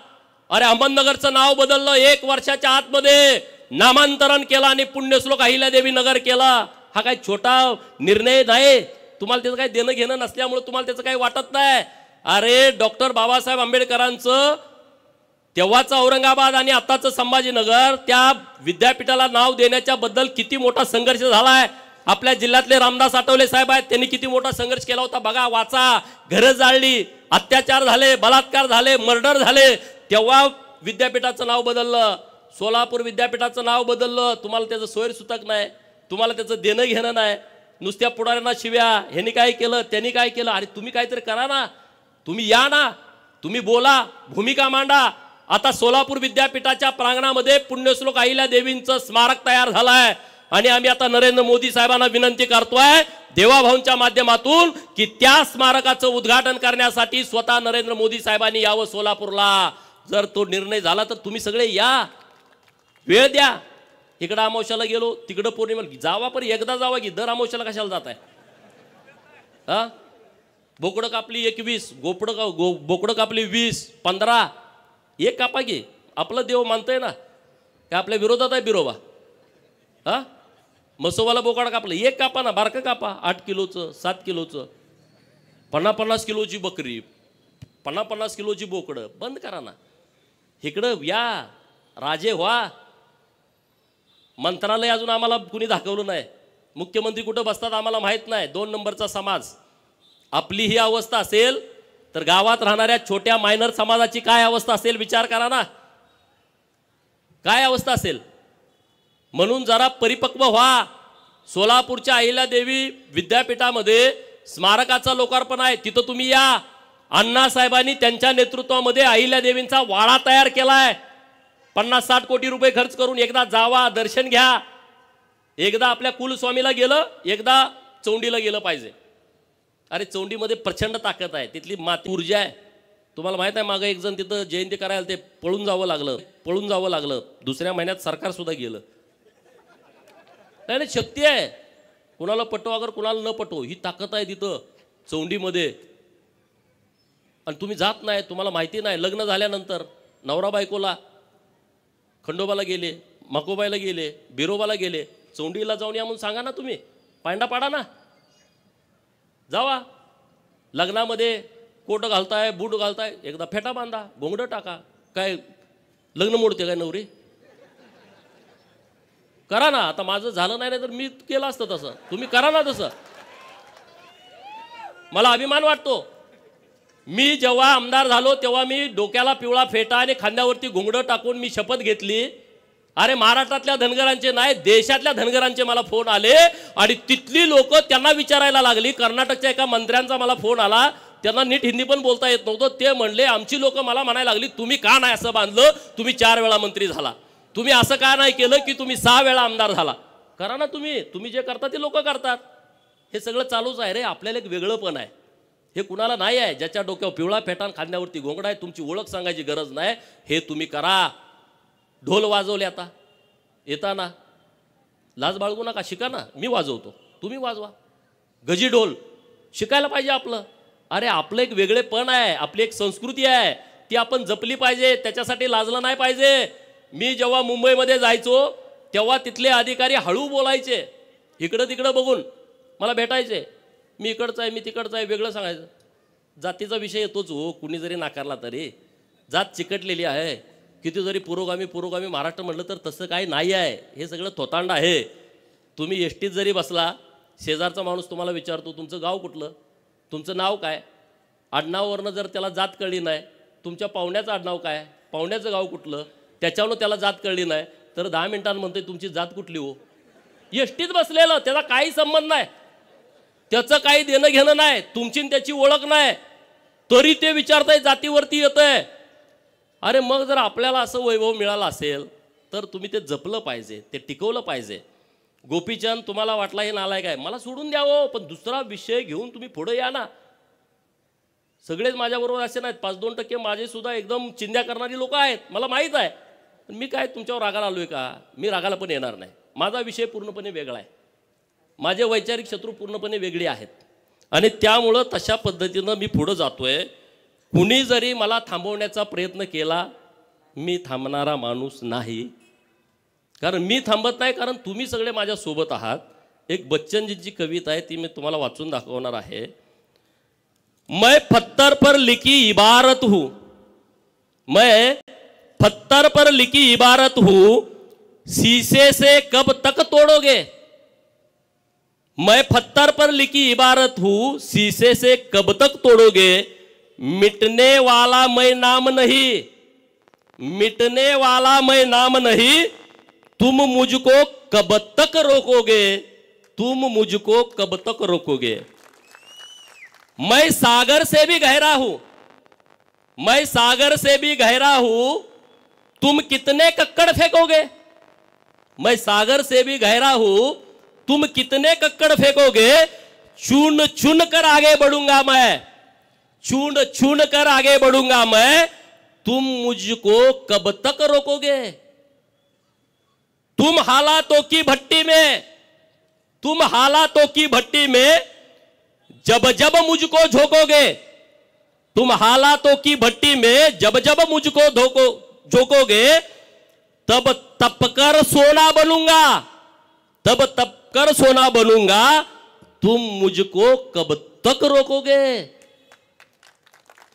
अरे अहमदनगरचं नाव बदललं, 1 वर्षाच्या आतमध्ये नामांतरण केलं आणि पुण्यश्लोक अहिल्यादेवी नगर केला. हा काही छोटा निर्णय नाही. तुम्हाला त्याचं काही देणं घेणं नसल्यामुळे तुम्हाला त्याचं काही वाटत नाही. अरे डॉक्टर बाबासाहेब आंबेडकरांचं तेव्हाचं औरंगाबाद आणि आताचं संभाजीनगर त्या विद्यापीठाला नाव देण्याच्या बद्दल किती मोठा संघर्ष झाला आहे. आपल्या जिल्ह्यातले रामदास आठवले साहेब आहेत, त्यांनी किती मोठा संघर्ष केला होता बघा. वाचा, घरं जाळली, अत्याचार झाले, बलात्कार झाले, मर्डर झाले, तेव्हा विद्यापीठाचं नाव बदललं. सोलापूर विद्यापीठाचं नाव बदललं. तुम्हाला त्याचं सोयरसुतक नाही, तुम्हाला त्याचं देणं घेणं नाही. नुसत्या पुढाऱ्यांना शिव्या, ह्यांनी काय केलं त्यांनी काय केलं. अरे तुम्ही काहीतरी करा ना, तुम्ही या ना, तुम्ही बोला, भूमिका मांडा. आता सोलापूर विद्यापीठाच्या प्रांगणामध्ये पुण्यश्लोक अहिल्यादेवींचं स्मारक तयार झालं आहे आणि आम्ही आता नरेंद्र मोदी साहेबांना विनंती करतोय देवाभाऊंच्या माध्यमातून की त्या स्मारकाचं उद्घाटन करण्यासाठी स्वतः नरेंद्र मोदी साहेबांनी यावं सोलापूरला. जर तो निर्णय झाला तर तुम्ही सगळे या, वेळ द्या. इकडं अमावस्याला गेलो, तिकडं पौर्णिमेला जावा, पण एकदा जावा की दर अमावस्याला कशाला जात आहे. हा, बोकडं कापली 21, बोकडं कापली 20, 15, एक कापा की. आपलं देव मानतंय ना, काय आपल्या विरोधात आहे बिरोबा. हा, मसोबाला बोकडा कापलं, एक कापा ना, बारकं कापा, 8 किलोचं 7 किलोचं. 50-50 किलोची बकरी, 50-50 किलोची बोकडं बंद करा ना. इकडं या, राजे व्हा. मंत्रालय अजून आम्हाला कुणी दाखवलं नाही. मुख्यमंत्री कुठं बसतात आम्हाला माहीत नाही, 2 नंबरचा समाज. आपली ही अवस्था असेल तर गावात राहणाऱ्या छोट्या मायनर समाजाची काय अवस्था असेल विचार करा ना, काय अवस्था असेल. म्हणून जरा परिपक्व व्हा. सोलापूरच्या अहिल्यादेवी विद्यापीठामध्ये स्मारकाचं लोकार्पण आहे, तिथं तुम्ही या. अण्णासाहेबांनी त्यांच्या नेतृत्वामध्ये अहिल्यादेवींचा वाडा तयार केलाय 50-60 कोटी रुपये खर्च करून. एकदा जावा, दर्शन घ्या. एकदा आपल्या कुलस्वामीला गेलं, एकदा चौंडीला गेलं पाहिजे. अरे चौंडीमध्ये प्रचंड ताकद आहे, तिथली माती ऊर्जा आहे. तुम्हाला माहित आहे मागं एक जण तिथं जयंती करायला ते पळून जावं लागलं. दुसऱ्या महिन्यात सरकार सुद्धा गेलं. नाही, शक्ती आहे. कुणाला पटो अगर कुणाला न पटो, ही ताकद आहे तिथं चौंडीमध्ये. आणि तुम्ही जात नाही, तुम्हाला माहिती नाही. लग्न झाल्यानंतर नवरा बायकोला खंडोबाला गेले, मकोबाईला गेले, बिरोबाला गेले, चौंडीला जाऊन या म्हणून सांगा ना. तुम्ही पांडा पाडा ना, जावा. लग्नामध्ये कोट घालताय, बूट घालताय, एकदा फेटा बांधा, घोंगडं टाका. काय लग्न मोडते काय नवरी? करा ना. आता माझं झालं नाही तर मी केलं असतं तसं, तुम्ही करा ना तसं. मला अभिमान वाटतो. मी जेव्हा आमदार झालो तेव्हा मी डोक्याला पिवळा फेटा आणि खांद्यावरती घोंगडं टाकून मी शपथ घेतली. अरे महाराष्ट्रातल्या धनगरांचे नाही, देशातल्या धनगरांचे मला फोन आले आणि तिथली लोक त्यांना विचारायला लागली. कर्नाटकच्या एका मंत्र्यांचा मला फोन आला, त्यांना नीट हिंदी पण बोलता येत नव्हतं. ते म्हणले, आमची लोक मला म्हणायला लागली, तुम्ही का नाही असं बांधलं, तुम्ही 4 वेळा मंत्री झाला, तुम्ही असं का नाही केलं की तुम्ही 6 वेळा आमदार झाला. करा ना तुम्ही जे करता ते लोक करतात. हे सगळं चालूच आहे रे. आपल्याला एक वेगळं पण आहे, हे कुणाला नाही आहे. ज्याच्या डोक्यावर पिवळा फेटान खांद्यावरती घोंगडा आहे, तुमची ओळख सांगायची गरज नाही. हे तुम्ही करा. ढोल वाजवले आता येताना, लाज बाळगू नका, शिका ना. मी वाजवतो, तुम्ही वाजवा. गजी ढोल शिकायला पाहिजे आपलं. अरे आपलं एक वेगळेपण आहे, आपली एक संस्कृती आहे, ती आपण जपली पाहिजे. त्याच्यासाठी लाजलं नाही पाहिजे. मी जेव्हा मुंबईमध्ये जायचो तेव्हा तिथले अधिकारी हळू बोलायचे, इकडं तिकडं बघून मला भेटायचे. मी इकडचं आहे, मी तिकडचं आहे, वेगळं सांगायचं. जातीचा विषय येतोच हो, कुणी जरी नाकारला तरी. जात चिकटलेली आहे. किती जरी पुरोगामी महाराष्ट्र म्हटलं तर तसं काही नाही आहे. हे सगळं थोतांड आहे. तुम्ही एसटीत जरी बसला, शेजारचा माणूस तुम्हाला विचारतो तुमचं गाव कुठलं, तुमचं नाव काय. आडनावावरनं जर त्याला जात कळली नाही, तुमच्या पाहुण्याचं आडनाव काय, पाहुण्याचं गाव कुठलं, त्याच्यावरून त्याला जात कळली नाही तर 10 मिनिटांत म्हणते तुमची जात कुठली हो. एसटीत बसलेलं, त्याचा काही संबंध नाही, त्याचं काही देणं घेणं नाही, तुमची त्याची ओळख नाही, तरी ते विचारताय जातीवरती येतंय. अरे मग जर आपल्याला असं वैभव मिळालं असेल तर तुम्ही ते जपलं पाहिजे, ते टिकवलं पाहिजे. गोपीचंद तुम्हाला वाटला हे नालायक आहे, मला सोडून द्यावं, पण दुसरा विषय घेऊन तुम्ही पुढे या ना. सगळेच माझ्याबरोबर असे नाहीत, 5-2% माझे सुद्धा एकदम चिंध्या करणारी लोक आहेत, मला माहीत आहे. पण मी काय तुमच्यावर रागाला आलोय का? मी रागाला पण येणार नाही. माझा विषय पूर्णपणे वेगळा आहे, माझे वैचारिक शत्रू पूर्णपणे वेगळे आहेत आणि त्यामुळं तशा पद्धतीनं मी पुढं जातोय. कुणी जरी मला थांबवण्याचा प्रयत्न केला, मी थांबणारा माणूस नाही. कारण मी थांबत नाही, कारण तुम्ही सगळे माझ्यासोबत आहात. एक बच्चनजींची कविता आहे, ती मी तुम्हाला वाचून दाखवणार आहे. मैं पत्थर पर लिखी इबारत हूँ, मैं पत्थर पर लिखी इबारत हूँ, शीशे से कब तक तोड़ोगे. मैं पत्थर पर लिखी इबारत हूँ, शीशे से कब तक तोड़ोगे. मिटने वाला मैं नाम नहीं, मिटने वाला मैं नाम नहीं, तुम मुझको कब तक रोकोगे, तुम मुझको कब तक रोकोगे. मैं सागर से भी गहरा हूं, मैं सागर से भी गहरा हूं, तुम कितने कक्कड़ फेंकोगे. मैं सागर से भी गहरा हूं, तुम कितने कक्कड़ फेंकोगे. चून चुन कर आगे बढ़ूंगा मैं, चून चुन कर आगे बढ़ूंगा मैं, तुम मुझको कब तक रोकोगे. तुम हालातों की भट्टी में, तुम हालातों की भट्टी में जब जब मुझको झोंकोगे, तुम हालातों की भट्टी में जब जब मुझको झोंकोगे, तब तपकर सोना बनूंगा, तब तपकर सोना बनूंगा, तुम मुझको कब तक रोकोगे.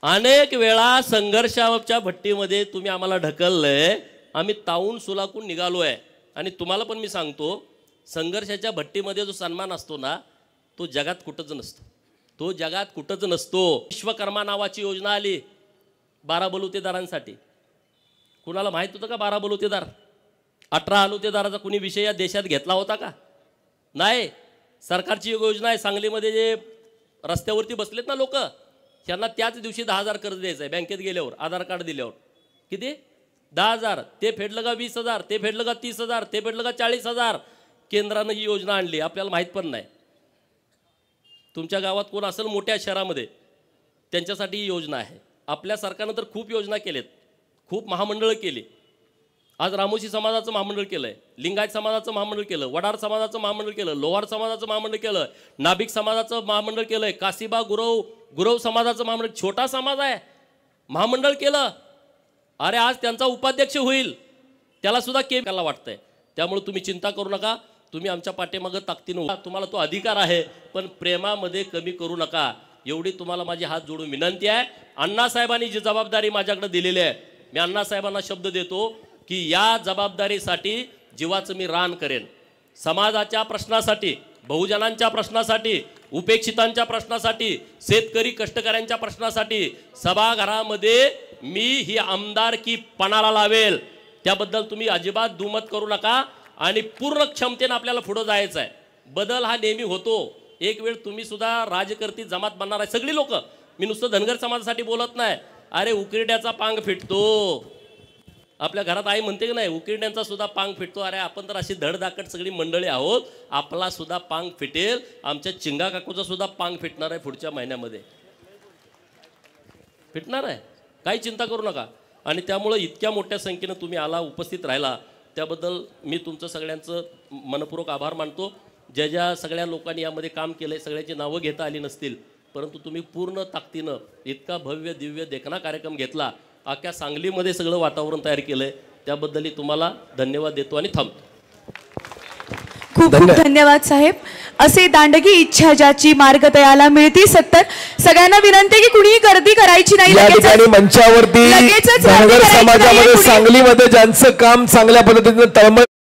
अनेक वेळा संघर्षाच्या भट्टीमध्ये तुम्ही आम्हाला ढकललंय, आम्ही तावून सुलाकून निघालोय. आणि तुम्हाला पण मी सांगतो, संघर्षाच्या भट्टीमध्ये जो सन्मान असतो ना, तो जगात कुठंच नसतो. तो जगात कुठंच नसतो. विश्वकर्मा नावाची योजना आली 12 बलुतेदारांसाठी. कुणाला माहीत होतं का 12 बलुतेदार? 18 बलुतेदाराचा कुणी विषय या देशात घेतला होता का? नाही. सरकारची योजना आहे. सांगलीमध्ये जे रस्त्यावरती बसलेत ना लोक, त्यांना त्याच दिवशी 10,000 कर्ज द्यायचं आहे बँकेत गेल्यावर, आधार कार्ड दिल्यावर. किती? 10,000. ते फेडलं का 20,000, ते फेडलं का 30,000, ते फेडलं का 40,000. केंद्रानं ही योजना आणली, आपल्याला माहीत पण नाही. तुमच्या गावात कोण असेल मोठ्या शहरामध्ये, त्यांच्यासाठी ही योजना आहे. आपल्या सरकारनं तर खूप योजना केलेत, खूप महामंडळं केली. आज रामोशी समाजाचं महामंडळ केलं आहे, लिंगायत समाजाचं महामंडळ केलं, वडार समाजाचं महामंडळ केलं, लोहार समाजाचं महामंडळ केलं, नाभिक समाजाचं महामंडळ केलं आहे, काशीबा गुरव समाजाचं महामंडळ, छोटा समाज आहे, महामंडळ केलं. अरे आज त्यांचा उपाध्यक्ष होईल, त्याला सुद्धा केला वाटतंय. त्यामुळे तुम्ही चिंता करू नका. तुम्ही आमच्या पाठीमागं ताकदीनं, तुम्हाला तो अधिकार आहे, पण प्रेमामध्ये कमी करू नका. एवढी तुम्हाला माझी हात जोडून विनंती आहे. अण्णासाहेबांनी जी जबाबदारी माझ्याकडे दिलेली आहे, मी अण्णासाहेबांना शब्द देतो की या जबाबदारीसाठी जीवाचं मी रान करेन. समाजाच्या प्रश्नासाठी, बहुजनांच्या प्रश्नासाठी, उपेक्षितांच्या प्रश्नासाठी, शेतकरी कष्टकऱ्यांच्या प्रश्नासाठी सभागृहामध्ये मी ही आमदारकी पणाला लावेल. त्याबद्दल तुम्ही अजिबात दुमत करू नका. आणि पूर्ण क्षमतेने आपल्याला पुढे जायचं आहे. बदल हा नेहमी होतो. एक वेळ तुम्ही सुद्धा राजकर्ती जमात बनणार आहे सगळी लोक. मी नुसतं धनगर समाजासाठी बोलत नाही. अरे उकिरड्याचा पांग फिटतो. आपल्या घरात आई म्हणते की नाही, उकिरड्यांचा सुद्धा पांग फिटतो. अरे आपण तर अशी धडधाकट सगळी मंडळी आहोत, आपला सुद्धा पांग फिटेल. आमच्या चिंगा काकूचा सुद्धा पांग फिटणार आहे पुढच्या महिन्यामध्ये, फिटणार आहे. काही चिंता करू नका. आणि त्यामुळं इतक्या मोठ्या संख्येनं तुम्ही आला, उपस्थित राहिला, त्याबद्दल मी तुमचं सगळ्यांचं मनपूर्वक आभार मानतो. ज्या सगळ्या लोकांनी यामध्ये काम केलं आहे, सगळ्यांची नावं घेता आली नसतील, परंतु तुम्ही पूर्ण ताकदीनं इतका भव्य दिव्य देखणा कार्यक्रम घेतला, अख्ख्या सांगलीमध्ये सगळं वातावरण तयार केलं आहे, त्याबद्दलही तुम्हाला धन्यवाद देतो आणि थांबतो. खूप खूप धन्यवाद साहेब. असे दांडगी इच्छा ज्याची मार्ग तयाला मिळती 70. सगळ्यांना विनंती आहे की कुणीही गर्दी करायची नाही. या ठिकाणी मंचावरती धनगर समाजामध्ये सांगलीमध्ये ज्यांचं काम चांगल्या पद्धतीने तळमळ